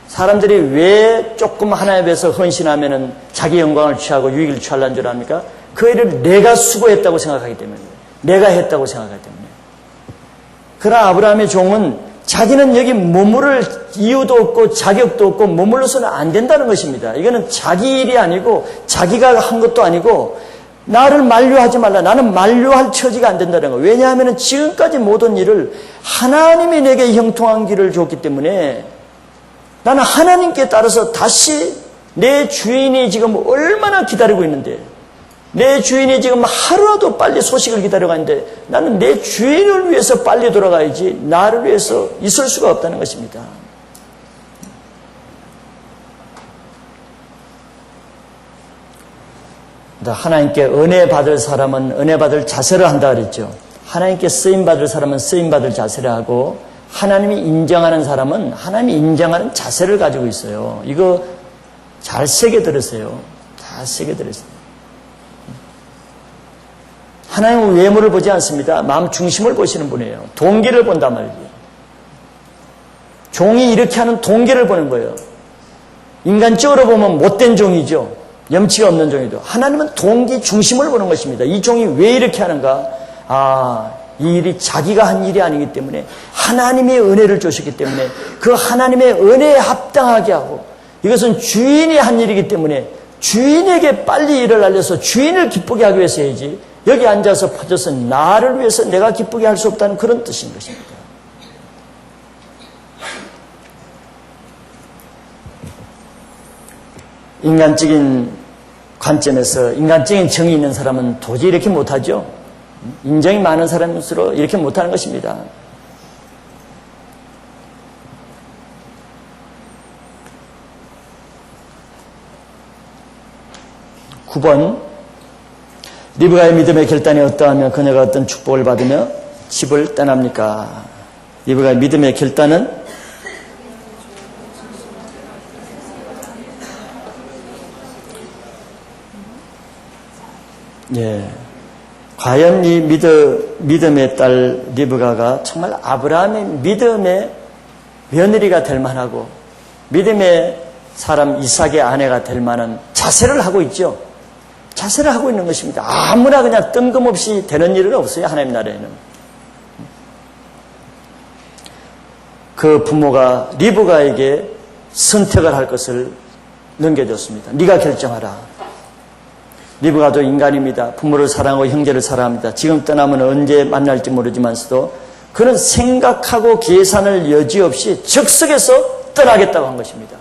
사람들이 왜 조금 하나님에 대해서 헌신하면은 자기 영광을 취하고 유익을 취하려는 줄 압니까? 그 일을 내가 수고했다고 생각하기 때문에, 내가 했다고 생각하기 때문에. 그러나 아브라함의 종은 자기는 여기 머무를 이유도 없고 자격도 없고 머물러서는 안 된다는 것입니다. 이거는 자기 일이 아니고 자기가 한 것도 아니고 나를 만류하지 말라. 나는 만류할 처지가 안 된다는 거예요. 왜냐하면 지금까지 모든 일을 하나님이 내게 형통한 길을 줬기 때문에 나는 하나님께 따라서 다시 내 주인이 지금 얼마나 기다리고 있는데 내 주인이 지금 하루라도 빨리 소식을 기다려가는데 나는 내 주인을 위해서 빨리 돌아가야지 나를 위해서 있을 수가 없다는 것입니다. 하나님께 은혜 받을 사람은 은혜 받을 자세를 한다 그랬죠. 하나님께 쓰임 받을 사람은 쓰임 받을 자세를 하고 하나님이 인정하는 사람은 하나님이 인정하는 자세를 가지고 있어요. 이거 잘 새겨 들으세요. 잘 새겨 들으세요. 하나님은 외모를 보지 않습니다. 마음 중심을 보시는 분이에요. 동기를 본단 말이에요. 종이 이렇게 하는 동기를 보는 거예요. 인간적으로 보면 못된 종이죠. 염치가 없는 종이죠. 하나님은 동기 중심을 보는 것입니다. 이 종이 왜 이렇게 하는가? 이 일이 자기가 한 일이 아니기 때문에 하나님의 은혜를 주셨기 때문에 그 하나님의 은혜에 합당하게 하고 이것은 주인이 한 일이기 때문에 주인에게 빨리 일을 알려서 주인을 기쁘게 하기 위해서 해야지 여기 앉아서 퍼져서 나를 위해서 내가 기쁘게 할 수 없다는 그런 뜻인 것입니다. 인간적인 관점에서 인간적인 정이 있는 사람은 도저히 이렇게 못하죠. 인정이 많은 사람일수록 이렇게 못하는 것입니다. 9번 리브가의 믿음의 결단이 어떠하며 그녀가 어떤 축복을 받으며 집을 떠납니까? 리브가의 믿음의 결단은 과연 이 믿음의 딸 리브가가 정말 아브라함의 믿음의 며느리가 될 만하고 믿음의 사람 이삭의 아내가 될 만한 자세를 하고 있죠. 자세를 하고 있는 것입니다. 아무나 그냥 뜬금없이 되는 일은 없어요. 하나님 나라에는. 그 부모가 리브가에게 선택을 할 것을 넘겨줬습니다. 네가 결정하라. 리브가도 인간입니다. 부모를 사랑하고 형제를 사랑합니다. 지금 떠나면 언제 만날지 모르지만서도 그는 생각하고 계산을 여지없이 즉석에서 떠나겠다고 한 것입니다.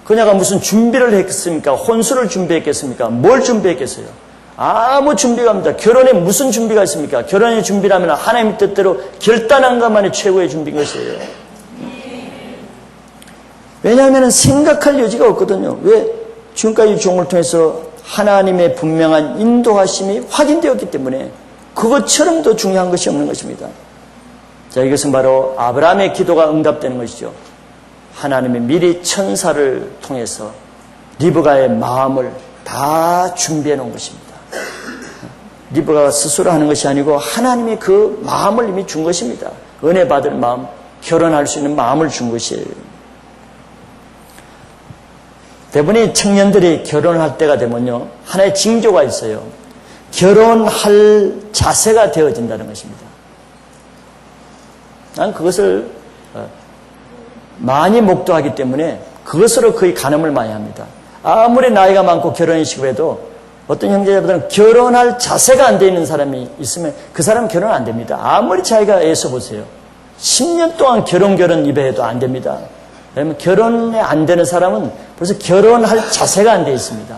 그녀가 무슨 준비를 했겠습니까? 혼수를 준비했겠습니까? 뭘 준비했겠어요? 아무 준비가 없습니다. 결혼에 무슨 준비가 있습니까? 결혼의 준비라면 하나님의 뜻대로 결단한 것만이 최고의 준비인 것이에요. 왜냐하면 생각할 여지가 없거든요. 왜? 지금까지 종을 통해서 하나님의 분명한 인도하심이 확인되었기 때문에 그것처럼 더 중요한 것이 없는 것입니다. 자, 이것은 바로 아브라함의 기도가 응답되는 것이죠. 하나님의 미리 천사를 통해서 리브가의 마음을 다 준비해 놓은 것입니다. 리브가가 스스로 하는 것이 아니고 하나님이 그 마음을 이미 준 것입니다. 은혜 받을 마음, 결혼할 수 있는 마음을 준 것이에요. 대부분의 청년들이 결혼할 때가 되면요, 하나의 징조가 있어요. 결혼할 자세가 되어진다는 것입니다. 난 그것을 많이 목도하기 때문에 그것으로 거의 간음을 많이 합니다. 아무리 나이가 많고 결혼이 시급해도 어떤 형제자분들은 결혼할 자세가 안 돼 있는 사람이 있으면 그 사람은 결혼 안 됩니다. 아무리 자기가 애써 보세요. 10년 동안 결혼 입에해도 안 됩니다. 왜냐하면 결혼이 안 되는 사람은 벌써 결혼할 자세가 안 돼 있습니다.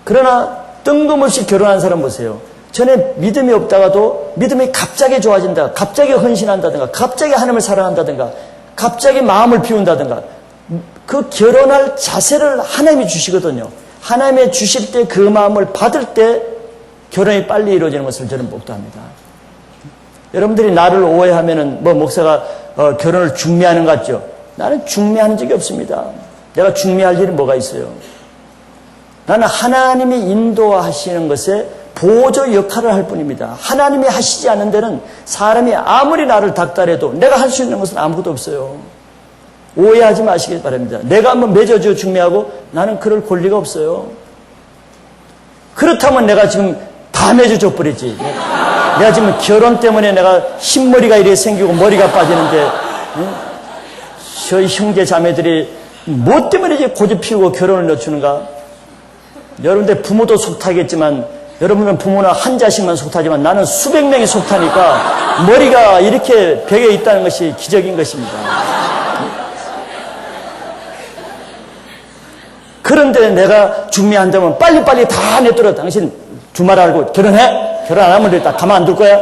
그러나 뜬금없이 결혼한 사람 보세요. 전에 믿음이 없다가도 믿음이 갑자기 좋아진다, 갑자기 헌신한다든가, 갑자기 하나님을 사랑한다든가, 갑자기 마음을 비운다든가, 그 결혼할 자세를 하나님이 주시거든요. 하나님이 주실 때 그 마음을 받을 때 결혼이 빨리 이루어지는 것을 저는 목도합니다. 여러분들이 나를 오해하면은 목사가 결혼을 중매하는 것 같죠? 나는 중매하는 적이 없습니다. 내가 중매할 일은 뭐가 있어요? 나는 하나님이 인도하시는 것에 보조 역할을 할 뿐입니다. 하나님이 하시지 않는 데는 사람이 아무리 나를 닥달해도 내가 할 수 있는 것은 아무것도 없어요. 오해하지 마시기 바랍니다. 내가 한번 맺어줘 중매하고 나는 그럴 권리가 없어요. 그렇다면 내가 지금 다 맺어줘 버리지. 내가 지금 결혼 때문에 내가 흰머리가 이렇게 생기고 머리가 빠지는데 저희 형제 자매들이 뭐 때문에 이제 고집 피우고 결혼을 늦추는가? 여러분들 부모도 속타겠지만 여러분은 부모나 한 자식만 속타지만 나는 수백 명이 속타니까 머리가 이렇게 벽에 있다는 것이 기적인 것입니다. 그런데 내가 중매한다면 빨리빨리 다 내뚫어. 당신 주말 알고 결혼해? 결혼 안 하면 다 가만 안 둘 거야?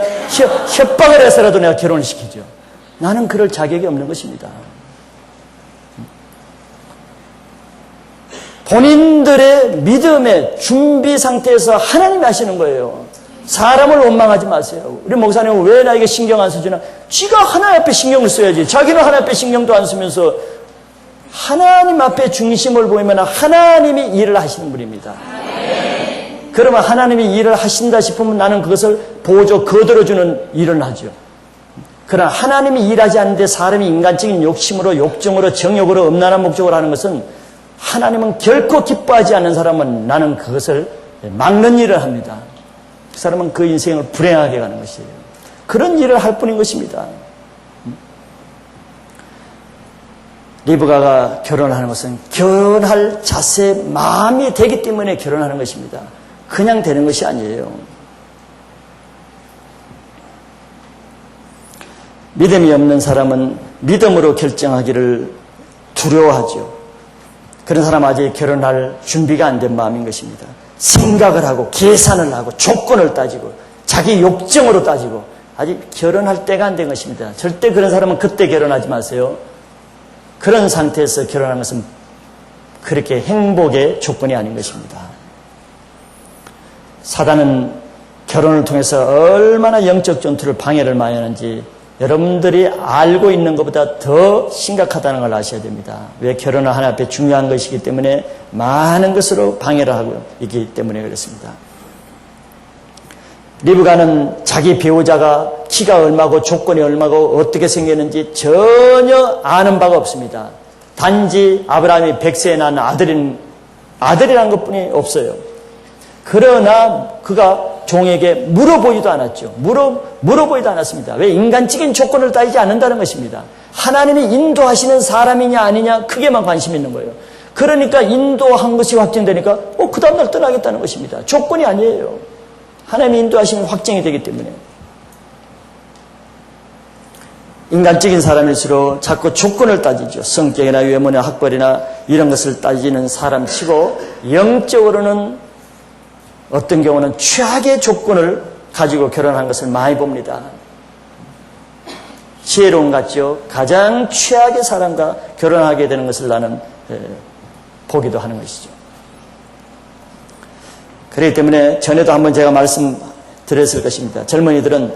협박을 해서라도 내가 결혼을 시키죠. 나는 그럴 자격이 없는 것입니다. 본인들의 믿음의 준비 상태에서 하나님이 하시는 거예요. 사람을 원망하지 마세요. 우리 목사님은 왜 나에게 신경 안 써주나? 지가 하나님 앞에 신경을 써야지. 자기는 하나님 앞에 신경도 안 쓰면서 하나님 앞에 중심을 보이면 하나님이 일을 하시는 분입니다. 그러면 하나님이 일을 하신다 싶으면 나는 그것을 보조 거들어주는 일을 하죠. 그러나 하나님이 일하지 않는데 사람이 인간적인 욕심으로 욕정으로 정욕으로 음란한 목적으로 하는 것은 하나님은 결코 기뻐하지 않는 사람은 나는 그것을 막는 일을 합니다. 그 사람은 그 인생을 불행하게 가는 것이에요. 그런 일을 할 뿐인 것입니다. 리브가가 결혼하는 것은 결혼할 자세, 마음이 되기 때문에 결혼하는 것입니다. 그냥 되는 것이 아니에요. 믿음이 없는 사람은 믿음으로 결정하기를 두려워하죠. 그런 사람 아직 결혼할 준비가 안 된 마음인 것입니다. 생각을 하고 계산을 하고 조건을 따지고 자기 욕정으로 따지고 아직 결혼할 때가 안 된 것입니다. 절대 그런 사람은 그때 결혼하지 마세요. 그런 상태에서 결혼하는 것은 그렇게 행복의 조건이 아닌 것입니다. 사단은 결혼을 통해서 얼마나 영적 전투를 방해를 많이 하는지 여러분들이 알고 있는 것보다 더 심각하다는 걸 아셔야 됩니다. 왜 결혼은 하나님 앞에 중요한 것이기 때문에 많은 것으로 방해를 하고 있기 때문에 그렇습니다. 리브가는 자기 배우자가 키가 얼마고 조건이 얼마고 어떻게 생겼는지 전혀 아는 바가 없습니다. 단지 아브라함이 100세에 낳은 아들이라는 것뿐이 없어요. 그러나 그가 종에게 물어보지도 않았죠. 물어보지도 않았습니다. 왜? 인간적인 조건을 따지지 않는다는 것입니다. 하나님이 인도하시는 사람이냐 아니냐 크게만 관심 있는 거예요. 그러니까 인도한 것이 확정되니까 그 다음날 떠나겠다는 것입니다. 조건이 아니에요. 하나님이 인도하시면 확정이 되기 때문에. 인간적인 사람일수록 자꾸 조건을 따지죠. 성격이나 외모나 학벌이나 이런 것을 따지는 사람치고 영적으로는 어떤 경우는 최악의 조건을 가지고 결혼한 것을 많이 봅니다. 지혜로운 같죠. 가장 최악의 사람과 결혼하게 되는 것을 나는 보기도 하는 것이죠. 그렇기 때문에 전에도 한번 제가 말씀드렸을 것입니다. 젊은이들은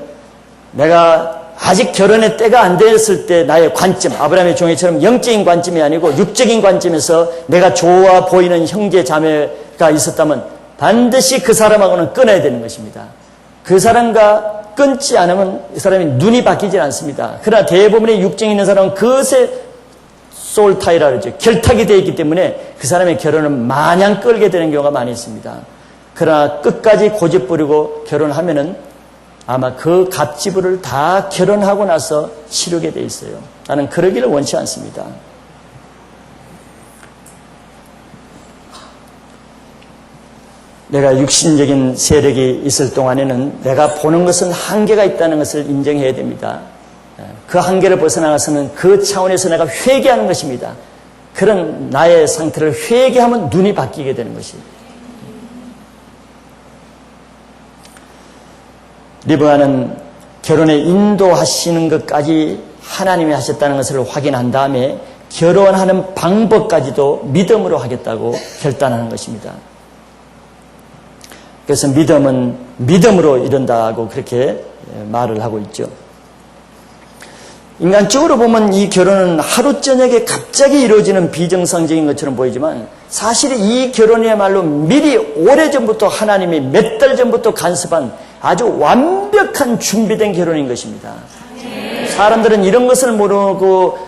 내가 아직 결혼의 때가 안 됐을 때 나의 관점, 아브라함의 종이처럼 영적인 관점이 아니고 육적인 관점에서 내가 좋아 보이는 형제 자매가 있었다면 반드시 그 사람하고는 끊어야 되는 것입니다. 그 사람과 끊지 않으면 이 사람이 눈이 바뀌지 않습니다. 그러나 대부분의 육정이 있는 사람은 그것에 소울타이라 그러죠. 결탁이 되어 있기 때문에 그 사람의 결혼을 마냥 끌게 되는 경우가 많이 있습니다. 그러나 끝까지 고집 부리고 결혼하면은 아마 그 갓지부를 다 결혼하고 나서 치르게 돼 있어요. 나는 그러기를 원치 않습니다. 내가 육신적인 세력이 있을 동안에는 내가 보는 것은 한계가 있다는 것을 인정해야 됩니다. 그 한계를 벗어나가서는 그 차원에서 내가 회개하는 것입니다. 그런 나의 상태를 회개하면 눈이 바뀌게 되는 것입니다. 리브가는 결혼에 인도하시는 것까지 하나님이 하셨다는 것을 확인한 다음에 결혼하는 방법까지도 믿음으로 하겠다고 결단하는 것입니다. 그래서 믿음은 믿음으로 이룬다고 그렇게 말을 하고 있죠. 인간적으로 보면 이 결혼은 하루 저녁에 갑자기 이루어지는 비정상적인 것처럼 보이지만 사실 이 결혼이야말로 미리 오래전부터 하나님이 몇 달 전부터 간섭한 아주 완벽한 준비된 결혼인 것입니다. 사람들은 이런 것을 모르고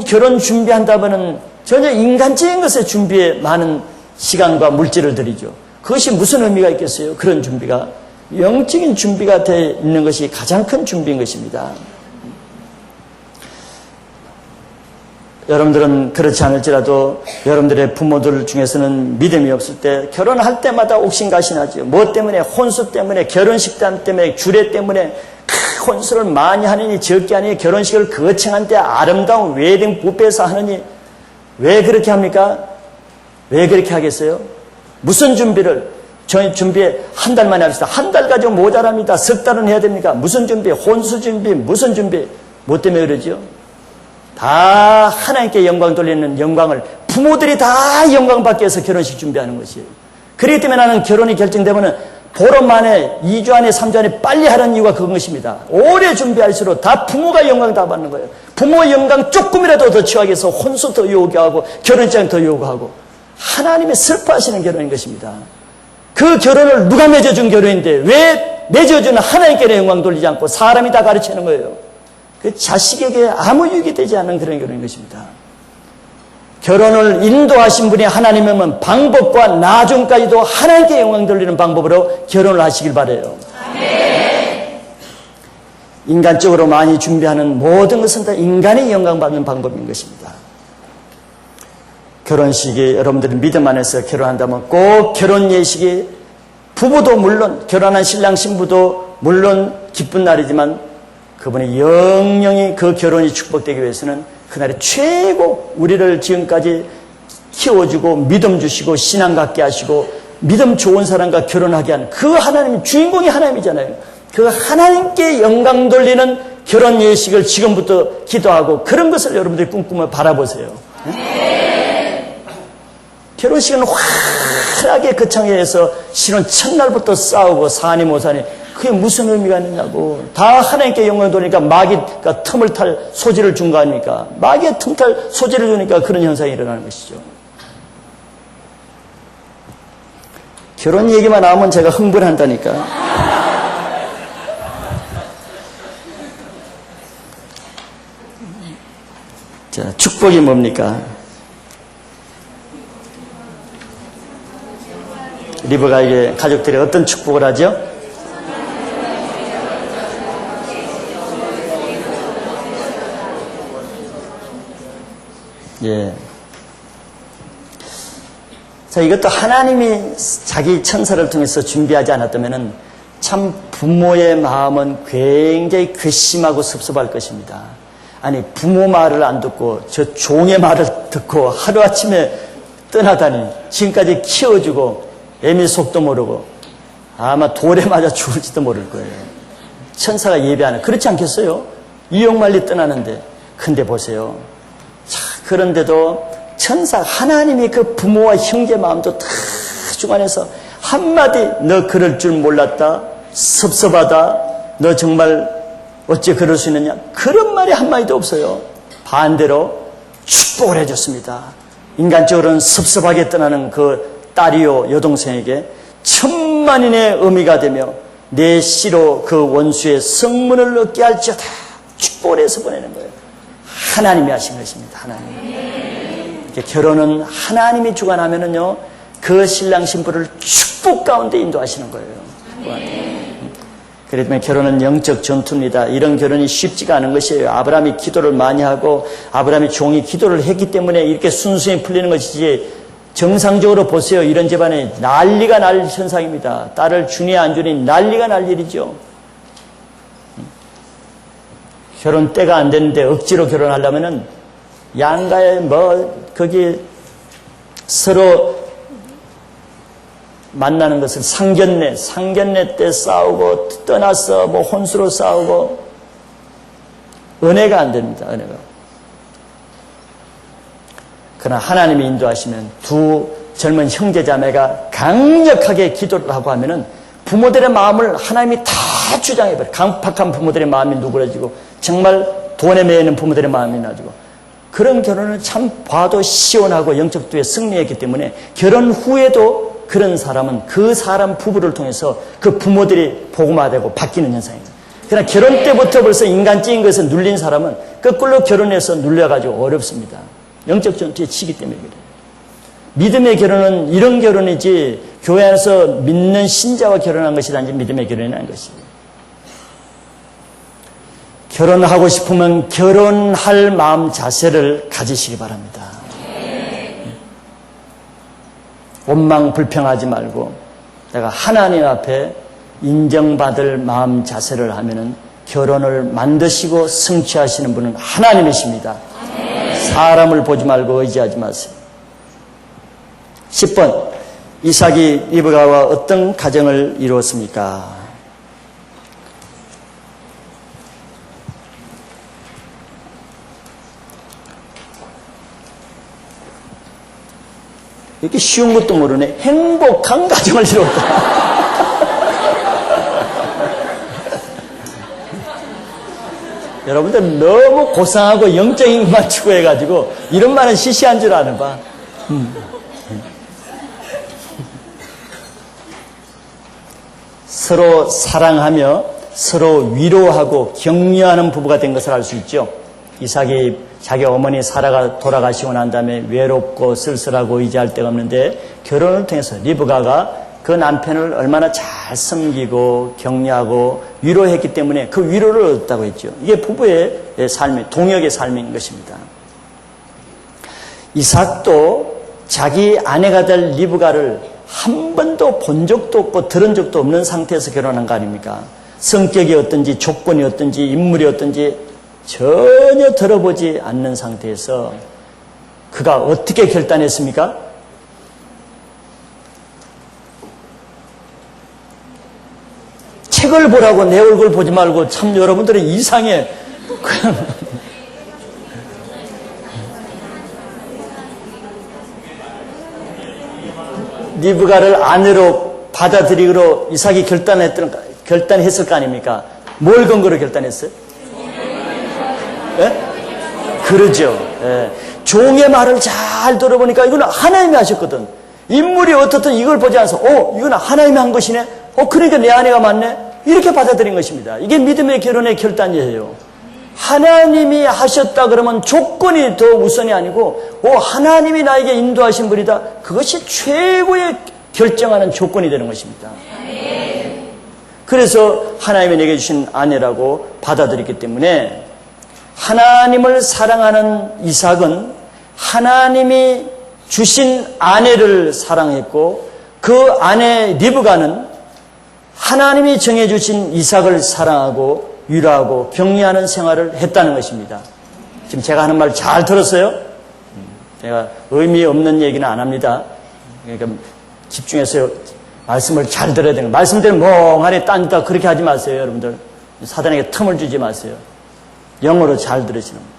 결혼 준비한다면은 전혀 인간적인 것에 준비에 많은 시간과 물질을 들이죠. 그것이 무슨 의미가 있겠어요? 그런 준비가 영적인 준비가 되어 있는 것이 가장 큰 준비인 것입니다. 여러분들은 그렇지 않을지라도 여러분들의 부모들 중에서는 믿음이 없을 때 결혼할 때마다 옥신각신하죠. 뭐 때문에? 혼수 때문에, 결혼식 때문에, 주례 때문에 혼수를 많이 하느니 적게 하느니 결혼식을 거창한데 아름다운 웨딩 뷔페에서 하느니 왜 그렇게 합니까? 왜 그렇게 하겠어요? 무슨 준비를? 저희 준비에 한 달 만에 합시다. 한 달 가지고 모자랍니다. 석 달은 해야 됩니까? 무슨 준비? 혼수 준비? 무슨 준비? 뭐 때문에 그러죠? 다 하나님께 영광 돌리는 영광을 부모들이 다 영광 받기 위해서 결혼식 준비하는 것이에요. 그렇기 때문에 나는 결혼이 결정되면 보름 만에 2주 안에 3주 안에 빨리 하라는 이유가 그것입니다. 오래 준비할수록 다 부모가 영광 다 받는 거예요. 부모의 영광 조금이라도 더 취하기 위해서 혼수 더 요구하고 결혼장 더 요구하고 하나님이 슬퍼하시는 결혼인 것입니다. 그 결혼을 누가 맺어준 결혼인데 왜 맺어주는 하나님께 영광 돌리지 않고 사람이 다 가르치는 거예요. 그 자식에게 아무 유익이 되지 않는 그런 결혼인 것입니다. 결혼을 인도하신 분이 하나님이면 방법과 나중까지도 하나님께 영광 돌리는 방법으로 결혼을 하시길 바라요. 아멘. 인간적으로 많이 준비하는 모든 것은 다 인간이 영광받는 방법인 것입니다. 결혼식이 여러분들이 믿음 안에서 결혼한다면 꼭 결혼 예식이 부부도 물론 결혼한 신랑 신부도 물론 기쁜 날이지만 그분이 영영이 그 결혼이 축복되기 위해서는 그날이 최고 우리를 지금까지 키워주고 믿음 주시고 신앙 갖게 하시고 믿음 좋은 사람과 결혼하게 하는 그 하나님 주인공이 하나님이잖아요. 그 하나님께 영광 돌리는 결혼 예식을 지금부터 기도하고 그런 것을 여러분들이 꿈꾸며 바라보세요. 네? 결혼식은 화려하게 거창해서 실은 첫날부터 싸우고 사니 모사니 그게 무슨 의미가 있느냐고. 다 하나님께 영광을 돌리니까 마귀가 틈을 탈 소지를 준 거 아닙니까? 마귀의 틈 탈 소지를 주니까 그런 현상이 일어나는 것이죠. 결혼 얘기만 나오면 제가 흥분한다니까. 자, 축복이 뭡니까? 리브가에게 가족들이 어떤 축복을 하죠? 예. 자, 이것도 하나님이 자기 천사를 통해서 준비하지 않았다면 참 부모의 마음은 굉장히 괘씸하고 섭섭할 것입니다. 아니, 부모 말을 안 듣고 저 종의 말을 듣고 하루아침에 떠나다니 지금까지 키워주고 애미 속도 모르고 아마 돌에 맞아 죽을지도 모를 거예요. 천사가 예배하는, 그렇지 않겠어요? 이용말리 떠나는데. 근데 보세요. 자, 그런데도 천사 하나님이 그 부모와 형제 마음도 다 주관해서 한마디 너 그럴 줄 몰랐다, 섭섭하다, 너 정말 어째 그럴 수 있느냐, 그런 말이 한마디도 없어요. 반대로 축복을 해줬습니다. 인간적으로는 섭섭하게 떠나는 그 딸이요 여동생에게 천만인의 의미가 되며 내 씨로 그 원수의 성문을 얻게 할지어다 축복을 해서 보내는 거예요. 하나님이 하신 것입니다. 하나님. 결혼은 하나님이 주관하면은요, 그 신랑 신부를 축복 가운데 인도하시는 거예요. 그렇다면 결혼은 영적 전투입니다. 이런 결혼이 쉽지가 않은 것이에요. 아브라함이 기도를 많이 하고 아브라함의 종이 기도를 했기 때문에 이렇게 순수히 풀리는 것이지, 정상적으로 보세요. 이런 집안에 난리가 날 현상입니다. 딸을 주니 안 주니 난리가 날 일이죠. 결혼 때가 안 됐는데 억지로 결혼하려면은 양가에 거기 서로 만나는 것을 상견례 때 싸우고 떠나서 혼수로 싸우고 은혜가 안 됩니다. 은혜가. 그러나 하나님이 인도하시면 두 젊은 형제자매가 강력하게 기도를 하고 하면은 부모들의 마음을 하나님이 다 주장해버려요. 강팍한 부모들의 마음이 누그러지고 정말 돈에 매이는 부모들의 마음이 나지고, 그런 결혼은 참 봐도 시원하고 영적 도에 승리했기 때문에 결혼 후에도 그런 사람은 그 사람 부부를 통해서 그 부모들이 복음화되고 바뀌는 현상입니다. 그러나 결혼 때부터 벌써 인간적인 것에 눌린 사람은 거꾸로 결혼해서 눌려가지고 어렵습니다. 영적 전투에 치기 때문에 그래요. 믿음의 결혼은 이런 결혼이지, 교회 안에서 믿는 신자와 결혼한 것이 단지 믿음의 결혼이 아닌 것입니다. 결혼하고 싶으면 결혼할 마음 자세를 가지시기 바랍니다. 원망 불평하지 말고 내가 하나님 앞에 인정받을 마음 자세를 하면은 결혼을 만드시고 성취하시는 분은 하나님이십니다. 사람을 보지 말고 의지하지 마세요. 10번, 이삭이 리브가와 어떤 가정을 이루었습니까? 이렇게 쉬운 것도 모르네. 행복한 가정을 이루었다. 여러분들 너무 고상하고 영적인 것만 추구해가지고 이런 말은 시시한 줄 아는 봐. 서로 사랑하며 서로 위로하고 격려하는 부부가 된 것을 알 수 있죠. 이삭이 자기 어머니 사라가 돌아가시고 난 다음에 외롭고 쓸쓸하고 의지할 데가 없는데 결혼을 통해서 리브가가 그 남편을 얼마나 잘 섬기고 격려하고 위로했기 때문에 그 위로를 얻었다고 했죠. 이게 부부의 삶이, 동역의 삶인 것입니다. 이삭도 자기 아내가 될 리브가를 한 번도 본 적도 없고 들은 적도 없는 상태에서 결혼한 거 아닙니까? 성격이 어떤지, 조건이 어떤지, 인물이 어떤지 전혀 들어보지 않는 상태에서 그가 어떻게 결단했습니까? 책을 보라고 내 얼굴 보지 말고, 참 여러분들은 이상해. 리브가를 아내로 받아들이기로 이삭이 결단했을 거 아닙니까? 뭘 근거로 결단했어요? 예? 그러죠. 예. 종의 말을 잘 들어보니까 이건 하나님이 하셨거든. 인물이 어떻든 이걸 보지 않아서 이건 하나님이 한 것이네. 그러니까 내 아내가 맞네. 이렇게 받아들인 것입니다. 이게 믿음의 결혼의 결단이에요. 하나님이 하셨다 그러면 조건이 더 우선이 아니고 하나님이 나에게 인도하신 분이다. 그것이 최고의 결정하는 조건이 되는 것입니다. 그래서 하나님이 내게 주신 아내라고 받아들였기 때문에 하나님을 사랑하는 이삭은 하나님이 주신 아내를 사랑했고 그 아내 리브가는 하나님이 정해주신 이삭을 사랑하고 위로하고 격려하는 생활을 했다는 것입니다. 지금 제가 하는 말 잘 들었어요? 제가 의미 없는 얘기는 안 합니다. 그러니까 집중해서 말씀을 잘 들어야 되는 거예요. 말씀대로 멍하니 딴다 그렇게 하지 마세요, 여러분들. 사단에게 틈을 주지 마세요. 영어로 잘 들으시는 거예요.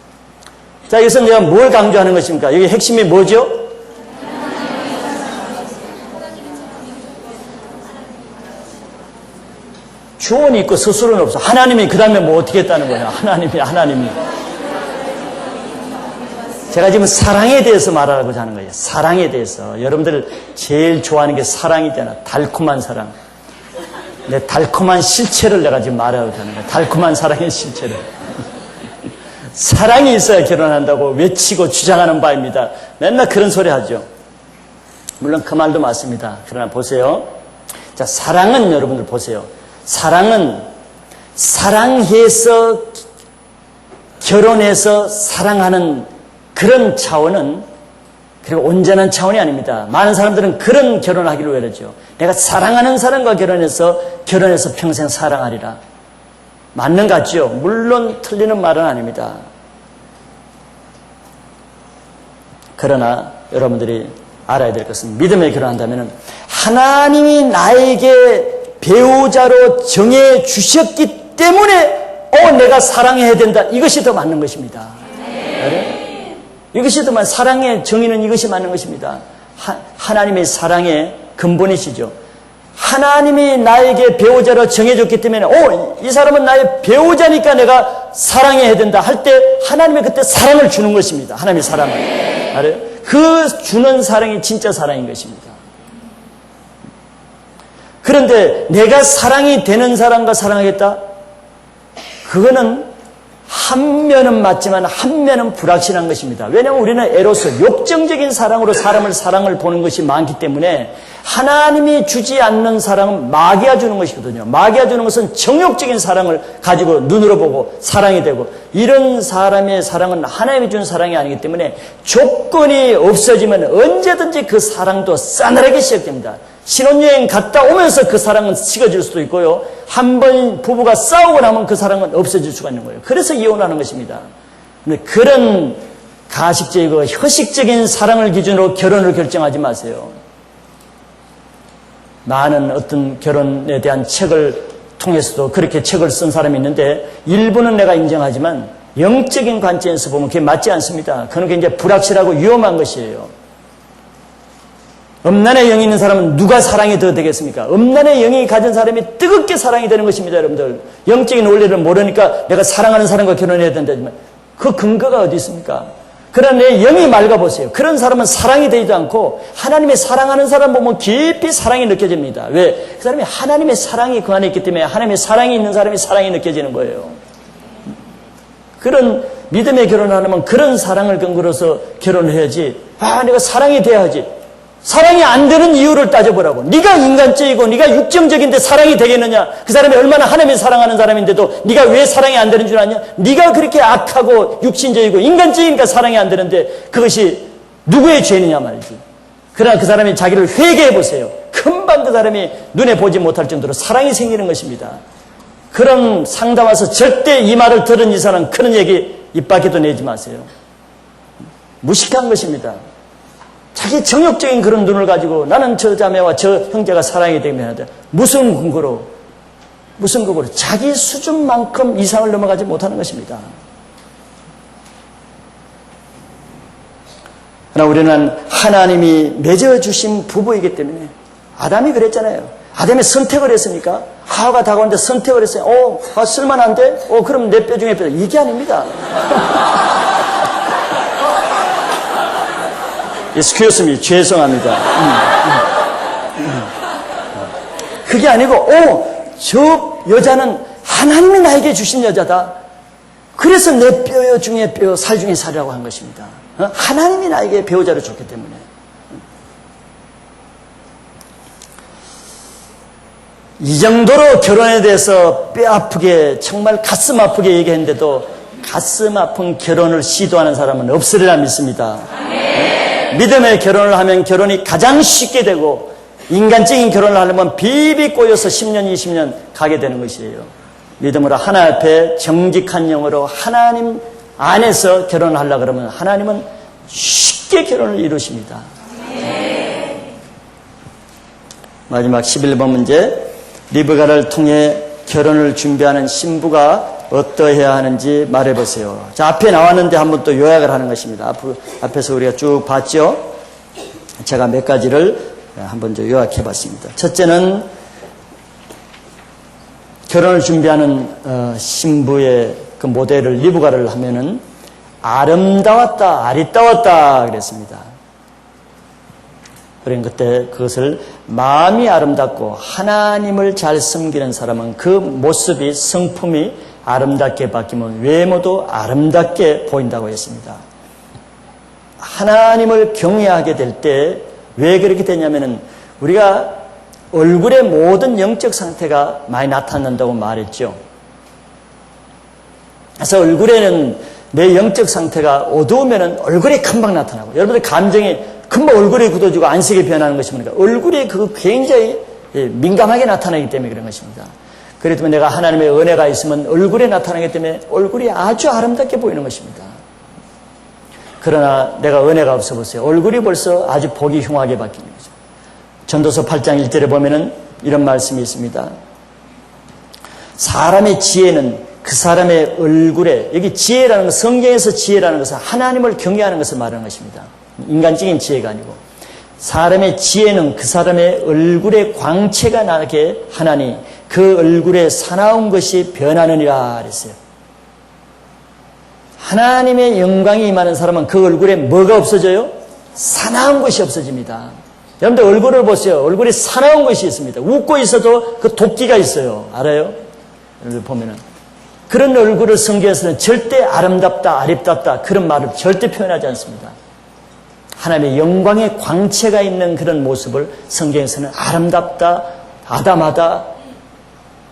자, 여기서 내가 뭘 강조하는 것입니까? 여기 핵심이 뭐죠? 주어는 있고 스스로는 없어. 하나님이 그 다음에 뭐 어떻게 했다는 거야? 하나님이. 제가 지금 사랑에 대해서 말하고자 하는 거예요. 사랑에 대해서. 여러분들 제일 좋아하는 게 사랑이잖아. 달콤한 사랑. 내 달콤한 실체를 내가 지금 말하고자 하는 거야. 달콤한 사랑의 실체를. 사랑이 있어야 결혼한다고 외치고 주장하는 바입니다. 맨날 그런 소리 하죠. 물론 그 말도 맞습니다. 그러나 보세요. 자, 사랑은 여러분들 보세요. 사랑은 사랑해서 결혼해서 사랑하는 그런 차원은 그리고 온전한 차원이 아닙니다. 많은 사람들은 그런 결혼을 하기를 원하죠. 내가 사랑하는 사람과 결혼해서 평생 사랑하리라. 맞는 것 같죠? 물론 틀리는 말은 아닙니다. 그러나 여러분들이 알아야 될 것은 믿음에 결혼한다면 하나님이 나에게 배우자로 정해 주셨기 때문에 내가 사랑해야 된다. 이것이 더 맞는 것입니다. 네. 이것이 더 맞는 사랑의 정의는 이것이 맞는 것입니다. 하나님의 사랑의 근본이시죠. 하나님이 나에게 배우자로 정해줬기 때문에 이 사람은 나의 배우자니까 내가 사랑해야 된다 할 때 하나님이 그때 사랑을 주는 것입니다. 하나님의 사랑을. 알아요? 그 주는 사랑이 진짜 사랑인 것입니다. 그런데 내가 사랑이 되는 사람과 사랑하겠다? 그거는 한 면은 맞지만 한 면은 불확실한 것입니다. 왜냐하면 우리는 에로스, 욕정적인 사랑으로 사랑을 보는 것이 많기 때문에 하나님이 주지 않는 사랑은 마귀가 주는 것이거든요. 마귀가 주는 것은 정욕적인 사랑을 가지고 눈으로 보고 사랑이 되고 이런 사람의 사랑은 하나님이 주는 사랑이 아니기 때문에 조건이 없어지면 언제든지 그 사랑도 싸늘하게 시작됩니다. 신혼여행 갔다 오면서 그 사랑은 식어질 수도 있고요. 한 번 부부가 싸우고 나면 그 사랑은 없어질 수가 있는 거예요. 그래서 이혼하는 것입니다. 근데 그런 가식적이고 허식적인 사랑을 기준으로 결혼을 결정하지 마세요. 많은 어떤 결혼에 대한 책을 통해서도 그렇게 책을 쓴 사람이 있는데 일부는 내가 인정하지만 영적인 관점에서 보면 그게 맞지 않습니다. 그건 굉장히 불확실하고 위험한 것이에요. 음란의 영이 있는 사람은 누가 사랑이 더 되겠습니까? 음란의 영이 가진 사람이 뜨겁게 사랑이 되는 것입니다, 여러분들. 영적인 원리를 모르니까 내가 사랑하는 사람과 결혼해야 된다지만 그 근거가 어디 있습니까? 그러나 내 영이 맑아보세요. 그런 사람은 사랑이 되지도 않고 하나님의 사랑하는 사람 보면 깊이 사랑이 느껴집니다. 왜? 그 사람이 하나님의 사랑이 그 안에 있기 때문에 하나님의 사랑이 있는 사람이 사랑이 느껴지는 거예요. 그런 믿음의 결혼하려면 그런 사랑을 근거로서 결혼을 해야지. 내가 사랑이 돼야지. 사랑이 안 되는 이유를 따져보라고. 네가 인간적이고 네가 육정적인데 사랑이 되겠느냐? 그 사람이 얼마나 하나님을 사랑하는 사람인데도 네가 왜 사랑이 안 되는 줄 아냐? 네가 그렇게 악하고 육신적이고 인간적이니까 사랑이 안 되는데 그것이 누구의 죄느냐 말이지. 그러나 그 사람이 자기를 회개해 보세요. 금방 그 사람이 눈에 보지 못할 정도로 사랑이 생기는 것입니다. 그런 상담 와서 절대 이 말을 들은 이 사람 그런 얘기 입 밖에도 내지 마세요. 무식한 것입니다. 자기 정욕적인 그런 눈을 가지고 나는 저 자매와 저 형제가 사랑이 되면 하다. 무슨 근거로 자기 수준만큼 이상을 넘어가지 못하는 것입니다. 그러나 우리는 하나님이 맺어주신 부부이기 때문에 아담이 그랬잖아요. 아담이 선택을 했으니까 하와가 다가오는데 선택을 했어요. 쓸만한데? 그럼 내 뼈 중에 뼈. 이게 아닙니다. Excuse me, 죄송합니다. 그게 아니고, 저 여자는 하나님이 나에게 주신 여자다. 그래서 내 뼈 중에 뼈, 살 중에 살이라고 한 것입니다. 하나님이 나에게 배우자를 줬기 때문에. 이 정도로 결혼에 대해서 뼈 아프게, 정말 가슴 아프게 얘기했는데도 가슴 아픈 결혼을 시도하는 사람은 없으리라 믿습니다. 믿음의 결혼을 하면 결혼이 가장 쉽게 되고 인간적인 결혼을 하려면 비비 꼬여서 10년, 20년 가게 되는 것이에요. 믿음으로 하나 앞에 정직한 영으로 하나님 안에서 결혼을 하려고 그러면 하나님은 쉽게 결혼을 이루십니다. 마지막 11번 문제. 리브가를 통해 결혼을 준비하는 신부가 어떠해야 하는지 말해보세요. 자, 앞에 나왔는데 한번 또 요약을 하는 것입니다. 앞에서 우리가 쭉 봤죠. 제가 몇 가지를 한번 요약해 봤습니다. 첫째는 결혼을 준비하는 신부의 그 모델을 리브가를 하면은 아름다웠다, 아리따웠다 그랬습니다. 그러니까 그때 그것을 마음이 아름답고 하나님을 잘 섬기는 사람은 그 모습이, 성품이 아름답게 바뀌면 외모도 아름답게 보인다고 했습니다. 하나님을 경외하게 될 때 왜 그렇게 되냐면은 우리가 얼굴의 모든 영적 상태가 많이 나타난다고 말했죠. 그래서 얼굴에는 내 영적 상태가 어두우면은 얼굴이 금방 나타나고, 여러분들 감정이 금방 얼굴이 굳어지고 안색이 변하는 것입니다. 얼굴이 굉장히 민감하게 나타나기 때문에 그런 것입니다. 그렇기 때문에 내가 하나님의 은혜가 있으면 얼굴에 나타나기 때문에 얼굴이 아주 아름답게 보이는 것입니다. 그러나 내가 은혜가 없어 보세요. 얼굴이 벌써 아주 보기 흉하게 바뀌는 거죠. 전도서 8장 1절에 보면은 이런 말씀이 있습니다. 사람의 지혜는 그 사람의 얼굴에, 여기 지혜라는 것, 성경에서 지혜라는 것은 하나님을 경외하는 것을 말하는 것입니다. 인간적인 지혜가 아니고, 사람의 지혜는 그 사람의 얼굴에 광채가 나게 하나니 그 얼굴에 사나운 것이 변하느니라 그랬어요. 하나님의 영광이 임하는 사람은 그 얼굴에 뭐가 없어져요? 사나운 것이 없어집니다. 여러분들 얼굴을 보세요. 얼굴에 사나운 것이 있습니다. 웃고 있어도 그 도끼가 있어요. 알아요? 여러분들 보면은. 그런 얼굴을 성경에서는 절대 아름답다, 아립답다 그런 말을 절대 표현하지 않습니다. 하나님의 영광의 광채가 있는 그런 모습을 성경에서는 아름답다, 아담하다,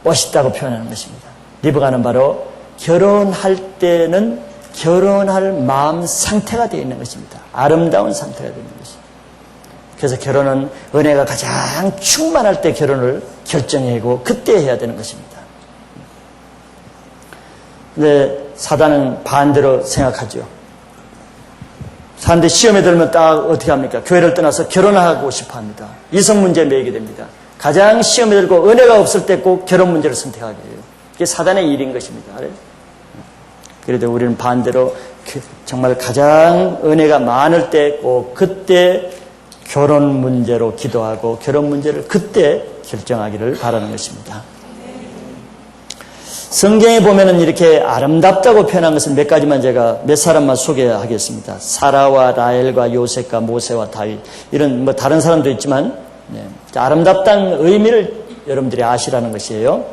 멋있다고 표현하는 것입니다. 리브가는 바로 결혼할 때는 결혼할 마음 상태가 되어 있는 것입니다. 아름다운 상태가 되어 있는 것입니다. 그래서 결혼은 은혜가 가장 충만할 때 결혼을 결정하고 그때 해야 되는 것입니다. 근데 사단은 반대로 생각하죠. 사람들이 시험에 들면 딱 어떻게 합니까? 교회를 떠나서 결혼하고 싶어 합니다. 이성 문제에 매이게 됩니다. 가장 시험에 들고 은혜가 없을 때 꼭 결혼 문제를 선택하게 해요. 이게 사단의 일인 것입니다. 그래도 우리는 반대로 정말 가장 은혜가 많을 때 꼭 그때 결혼 문제로 기도하고 결혼 문제를 그때 결정하기를 바라는 것입니다. 성경에 보면은 이렇게 아름답다고 표현한 것은 몇 가지만 제가 몇 사람만 소개하겠습니다. 사라와 라헬과 요셉과 모세와 다윗, 이런 다른 사람도 있지만 아름답다는 의미를 여러분들이 아시라는 것이에요.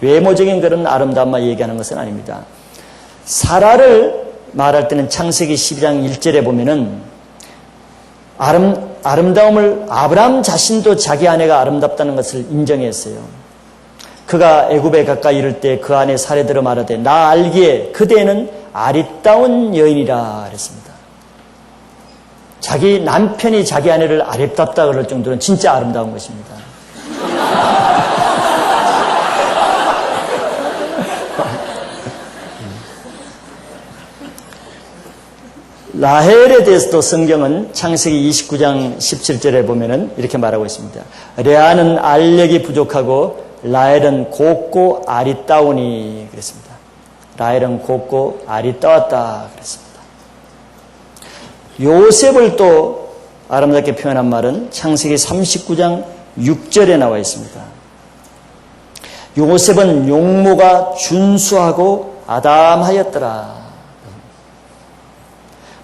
외모적인 그런 아름다움만 얘기하는 것은 아닙니다. 사라를 말할 때는 창세기 12장 1절에 보면은 아름다움을 아브라함 자신도 자기 아내가 아름답다는 것을 인정했어요. 그가 애굽에 가까이 이를 때 그 안에 사례들어 말하되 나 알기에 그대는 아리따운 여인이라 그랬습니다. 자기 남편이 자기 아내를 아름답다 그럴 정도는 진짜 아름다운 것입니다. 라헬에 대해서도 성경은 창세기 29장 17절에 보면은 이렇게 말하고 있습니다. 레아는 알력이 부족하고 라헬은 곱고 아리따우니 그랬습니다. 라헬은 곱고 아리따웠다 그랬습니다. 요셉을 또 아름답게 표현한 말은 창세기 39장 6절에 나와 있습니다. 요셉은 용모가 준수하고 아담하였더라.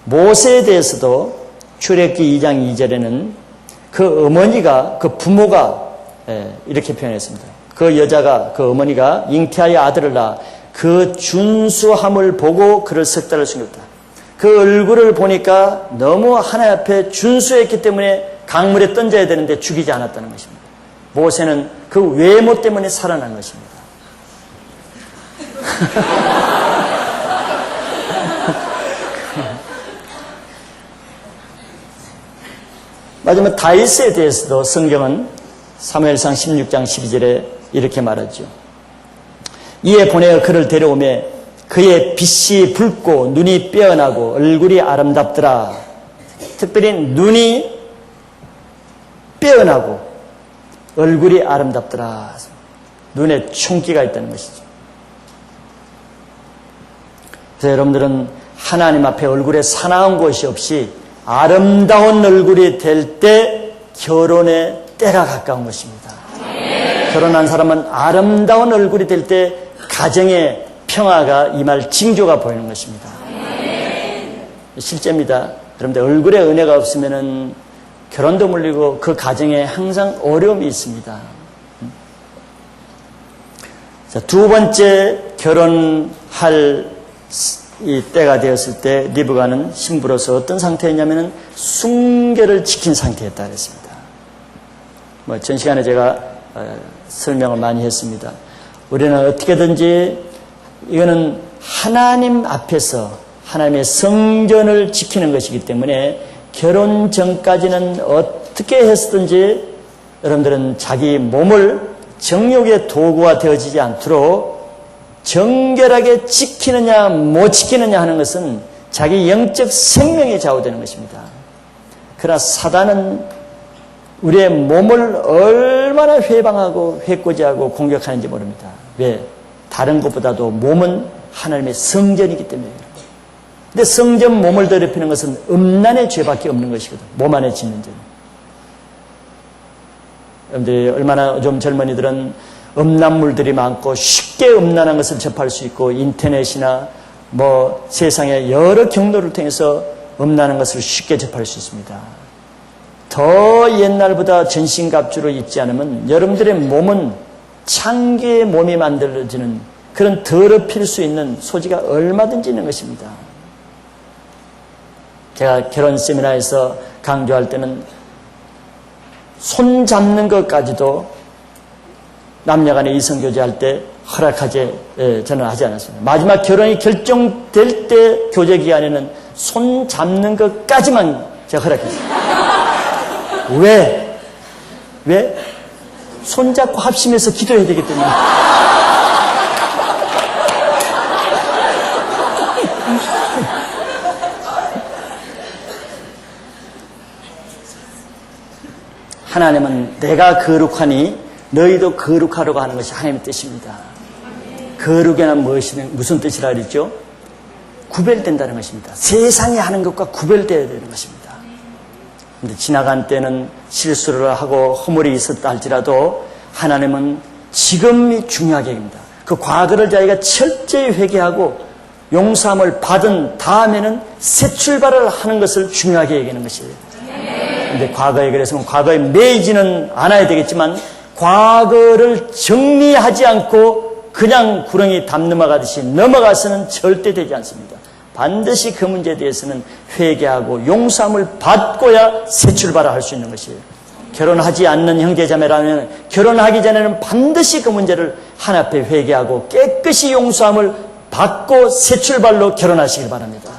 모세에 대해서도 출애굽기 2장 2절에는 그 어머니가, 그 부모가 이렇게 표현했습니다. 그 여자가, 그 어머니가 잉태하여 아들을 낳아 그 준수함을 보고 그를 석 달을 숨겼다. 그 얼굴을 보니까 너무 하나님 앞에 준수했기 때문에 강물에 던져야 되는데 죽이지 않았다는 것입니다. 모세는 그 외모 때문에 살아난 것입니다. 마지막 다윗에 대해서도 성경은 사무엘상 16장 12절에 이렇게 말하죠. 이에 보내어 그를 데려오매 그의 빛이 붉고 눈이 빼어나고 얼굴이 아름답더라. 특별히 눈이 빼어나고 얼굴이 아름답더라. 눈에 총기가 있다는 것이죠. 그래서 여러분들은 하나님 앞에 얼굴에 사나운 것이 없이 아름다운 얼굴이 될 때 결혼의 때가 가까운 것입니다. 결혼한 사람은 아름다운 얼굴이 될 때 가정의 평화가 임할 징조가 보이는 것입니다. 실제입니다. 여러분들 얼굴에 은혜가 없으면 결혼도 물리고 그 가정에 항상 어려움이 있습니다. 자, 두 번째 결혼할 이 때가 되었을 때 리브가는 신부로서 어떤 상태였냐면 순결을 지킨 상태였다 그랬습니다. 전 시간에 제가 설명을 많이 했습니다. 우리는 어떻게든지 이거는 하나님 앞에서 하나님의 성전을 지키는 것이기 때문에 결혼 전까지는 어떻게 했든지 여러분들은 자기 몸을 정욕의 도구가 되어지지 않도록 정결하게 지키느냐 못 지키느냐 하는 것은 자기 영적 생명에 좌우되는 것입니다. 그러나 사단은 우리의 몸을 얼마나 회방하고 회꼬지하고 공격하는지 모릅니다. 왜? 다른 것보다도 몸은 하나님의 성전이기 때문에. 근데 성전 몸을 더럽히는 것은 음란의 죄밖에 없는 것이거든. 몸 안에 짓는 죄. 여러분들이 얼마나 좀 젊은이들은 음란물들이 많고 쉽게 음란한 것을 접할 수 있고 인터넷이나 세상의 여러 경로를 통해서 음란한 것을 쉽게 접할 수 있습니다. 더 옛날보다 전신갑주를 입지 않으면 여러분들의 몸은 창기의 몸이 만들어지는 그런 더럽힐 수 있는 소지가 얼마든지 있는 것입니다. 제가 결혼 세미나에서 강조할 때는 손 잡는 것까지도 남녀간에 이성교제할 때 허락하지 저는 하지 않았습니다. 마지막 결혼이 결정될 때 교제 기간에는 손 잡는 것까지만 제가 허락했습니다. 왜? 손 잡고 합심해서 기도해야 되기 때문에. 하나님은 내가 거룩하니 너희도 거룩하라고 하는 것이 하나님의 뜻입니다. 거룩에는 무슨 뜻이라 그랬죠? 구별된다는 것입니다. 세상에 하는 것과 구별되어야 되는 것입니다. 그런데 지나간 때는 실수를 하고 허물이 있었다 할지라도 하나님은 지금이 중요하게 합니다. 그 과거를 자기가 철저히 회개하고 용서함을 받은 다음에는 새 출발을 하는 것을 중요하게 얘기하는 것이에요. 그런데 과거에 그래서 과거에 매이지는 않아야 되겠지만 과거를 정리하지 않고 그냥 구렁이 담 넘어가듯이 넘어가서는 절대 되지 않습니다. 반드시 그 문제에 대해서는 회개하고 용서함을 받고야 새 출발을 할 수 있는 것이에요. 결혼하지 않는 형제자매라면 결혼하기 전에는 반드시 그 문제를 하나님 앞에 회개하고 깨끗이 용서함을 받고 새 출발로 결혼하시길 바랍니다.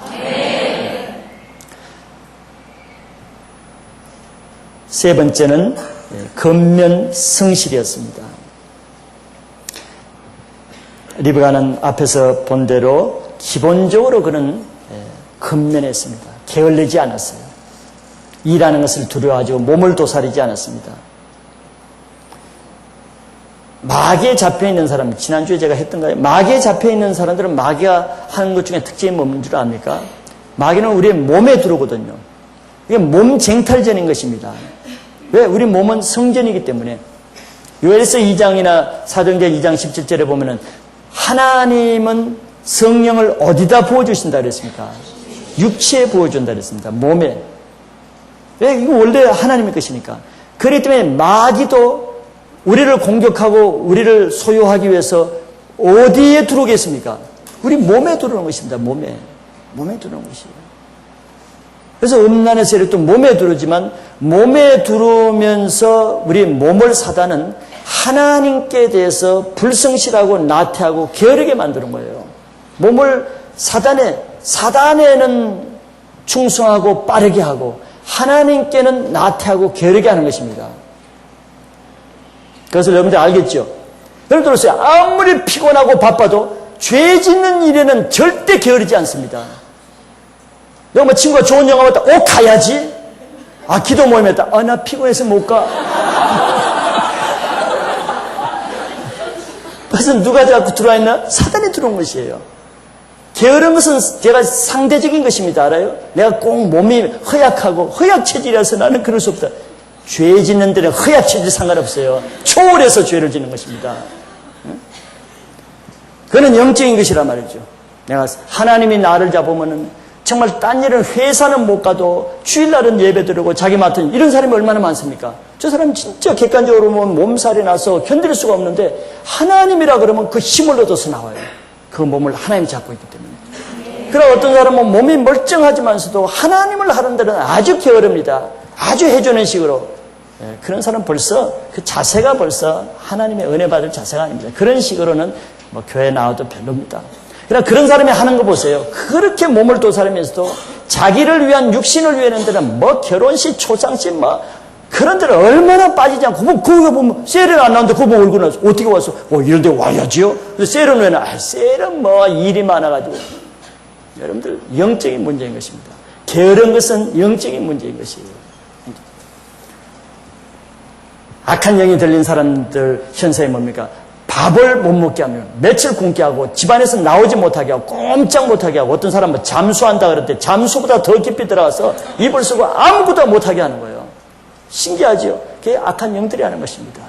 세 번째는 근면 성실이었습니다. 리브가는 앞에서 본 대로 기본적으로 그는 근면했습니다. 게을르지 않았어요. 일하는 것을 두려워하고 몸을 도사리지 않았습니다. 마귀에 잡혀있는 사람, 지난주에 제가 했던가요? 마귀에 잡혀있는 사람들은 마귀가 하는 것 중에 특징이 뭔 줄 압니까? 마귀는 우리의 몸에 들어오거든요. 이게 몸 쟁탈전인 것입니다. 왜? 우리 몸은 성전이기 때문에. 요엘서 2장이나 사도행전 2장 17절에 보면은 하나님은 성령을 어디다 부어주신다 그랬습니까? 육체에 부어준다 그랬습니다. 몸에. 왜? 이거 원래 하나님의 것이니까. 그렇기 때문에 마귀도 우리를 공격하고 우리를 소유하기 위해서 어디에 들어오겠습니까? 우리 몸에 들어오는 것입니다. 몸에 들어오는 것이에요. 그래서 음란의 세력도 몸에 들어오지만 몸에 들어오면서 우리 몸을 사단은 하나님께 대해서 불성실하고 나태하고 게으르게 만드는 거예요. 몸을 사단에는 충성하고 빠르게 하고 하나님께는 나태하고 게으르게 하는 것입니다. 그것을 여러분들 알겠죠? 여러분 들었어요. 아무리 피곤하고 바빠도 죄 짓는 일에는 절대 게으르지 않습니다. 여러분 친구가 좋은 영화 봤다. 가야지. 기도 모임에 했다. 나 피곤해서 못 가. 그래서 누가 자꾸 들어와 있나? 사단이 들어온 것이에요. 게으른 것은 제가 상대적인 것입니다. 알아요? 내가 꼭 몸이 허약하고 허약체질이라서 나는 그럴 수 없다. 죄 짓는 데는 허약체질 상관없어요. 초월해서 죄를 짓는 것입니다. 그거는 영적인 것이란 말이죠. 내가 하나님이 나를 잡으면은 정말 딴 일은 회사는 못 가도 주일날은 예배 드리고 자기 맡은 이런 사람이 얼마나 많습니까? 저 사람 진짜 객관적으로 보면 몸살이 나서 견딜 수가 없는데 하나님이라 그러면 그 힘을 얻어서 나와요. 그 몸을 하나님이 잡고 있기 때문에. 그러나 어떤 사람은 몸이 멀쩡하지만서도 하나님을 하는 데는 아주 게으릅니다. 아주 해주는 식으로. 그런 사람 벌써 그 자세가 벌써 하나님의 은혜 받을 자세가 아닙니다. 그런 식으로는 뭐 교회 나와도 별로입니다. 그러나 그런 사람이 하는 거 보세요. 그렇게 몸을 도사리면서도 자기를 위한 육신을 위하는 데는 뭐 결혼식, 초상식 뭐 그런 데는 얼마나 빠지지 않고 그거 보면 셀은 안 나오는데 그거 보면 얼굴 나서 어떻게 왔어? 이런 데 와야지요. 근데 셀은 왜 나? 셀은 뭐 일이 많아가지고. 여러분들 영적인 문제인 것입니다. 게으른 것은 영적인 문제인 것이에요. 악한 영이 들린 사람들 현상이 뭡니까? 밥을 못 먹게 하면 며칠 굶게 하고 집안에서 나오지 못하게 하고 꼼짝 못하게 하고 어떤 사람은 잠수한다 그럴 때 잠수보다 더 깊이 들어가서 입을 쓰고 아무것도 못하게 하는 거예요. 신기하죠? 그게 악한 영들이 하는 것입니다.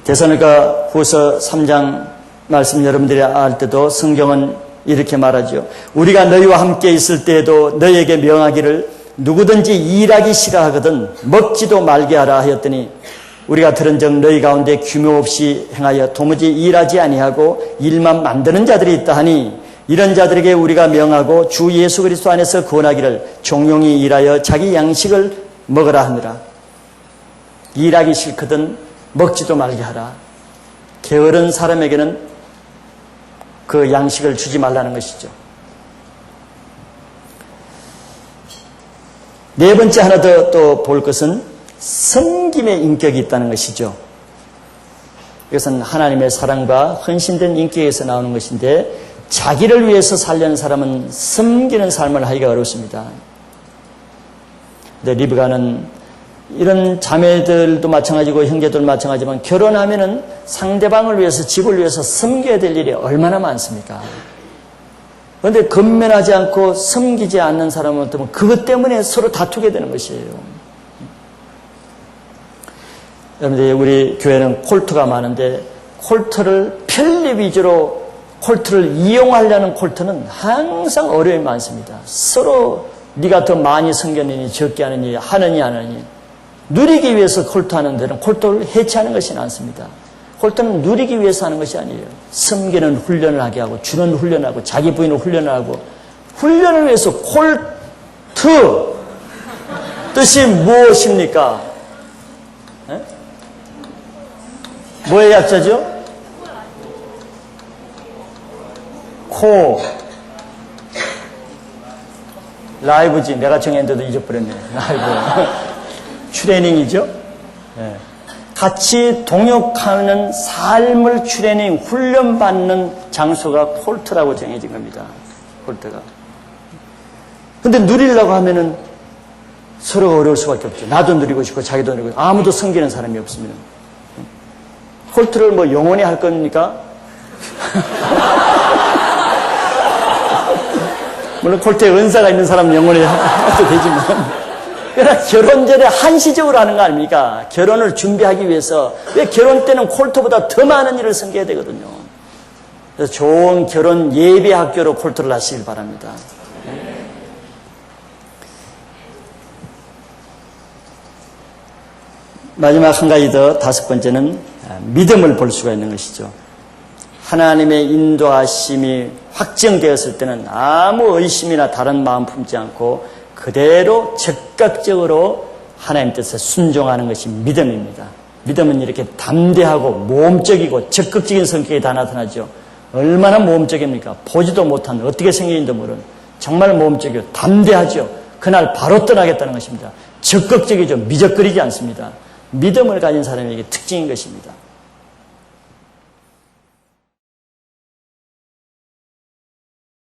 데살로니가 후서 3장 말씀 여러분들이 알 때도 성경은 이렇게 말하죠. 우리가 너희와 함께 있을 때에도 너희에게 명하기를 누구든지 일하기 싫어하거든 먹지도 말게 하라 하였더니 우리가 들은즉 너희 가운데 규모 없이 행하여 도무지 일하지 아니하고 일만 만드는 자들이 있다 하니 이런 자들에게 우리가 명하고 주 예수 그리스도 안에서 권하기를 종용히 일하여 자기 양식을 먹으라 하느라. 일하기 싫거든 먹지도 말게 하라. 게으른 사람에게는 그 양식을 주지 말라는 것이죠. 네 번째 하나 더 또 볼 것은 섬김의 인격이 있다는 것이죠. 이것은 하나님의 사랑과 헌신된 인격에서 나오는 것인데 자기를 위해서 살려는 사람은 섬기는 삶을 하기가 어렵습니다. 근데 리브가는 이런 자매들도 마찬가지고 형제들도 마찬가지지만 결혼하면은 상대방을 위해서 집을 위해서 섬겨야 될 일이 얼마나 많습니까? 그런데 건면하지 않고 섬기지 않는 사람은 어쩌면 그것 때문에 서로 다투게 되는 것이에요. 여러분들 우리 교회는 콜트가 많은데 콜트를 편리 위주로 콜트를 이용하려는 콜트는 항상 어려움이 많습니다. 서로 네가 더 많이 섬겼느니 적게 하느니 하느니 안 하느니 누리기 위해서 콜트하는 데는 콜트를 해체하는 것이 않습니다. 콜트는 누리기 위해서 하는 것이 아니에요. 섬기는 훈련을 하게 하고 주는 훈련을 하고 자기 부인을 훈련을 하고 훈련을 위해서 콜트 뜻이 무엇입니까? 네? 뭐의 약자죠? 코 라이브지 내가 정했는데도 잊어버렸네. 라이브 트레이닝이죠. 네. 같이 동역하는 삶을 트레이닝 훈련받는 장소가 콜트라고 정해진 겁니다. 콜트가. 근데 누리려고 하면은 서로가 어려울 수밖에 없죠. 나도 누리고 싶고 자기도 누리고 싶고 아무도 섬기는 사람이 없으면 콜트를 뭐 영원히 할 겁니까? 물론 콜트에 은사가 있는 사람은 영원히 해도 되지만. 그러나 결혼 전에 한시적으로 하는 거 아닙니까? 결혼을 준비하기 위해서. 왜 결혼 때는 콜트보다 더 많은 일을 섬겨야 되거든요. 그래서 좋은 결혼 예배 학교로 콜트를 하시길 바랍니다. 마지막 한 가지 더, 다섯 번째는 믿음을 볼 수가 있는 것이죠. 하나님의 인도하심이 확정되었을 때는 아무 의심이나 다른 마음 품지 않고 그대로 적극적으로 하나님 뜻에 순종하는 것이 믿음입니다. 믿음은 이렇게 담대하고 모험적이고 적극적인 성격이 다 나타나죠. 얼마나 모험적입니까? 보지도 못한 어떻게 생긴지도 모르는 정말 모험적이고 담대하죠. 그날 바로 떠나겠다는 것입니다. 적극적이죠. 미적거리지 않습니다. 믿음을 가진 사람에게 특징인 것입니다.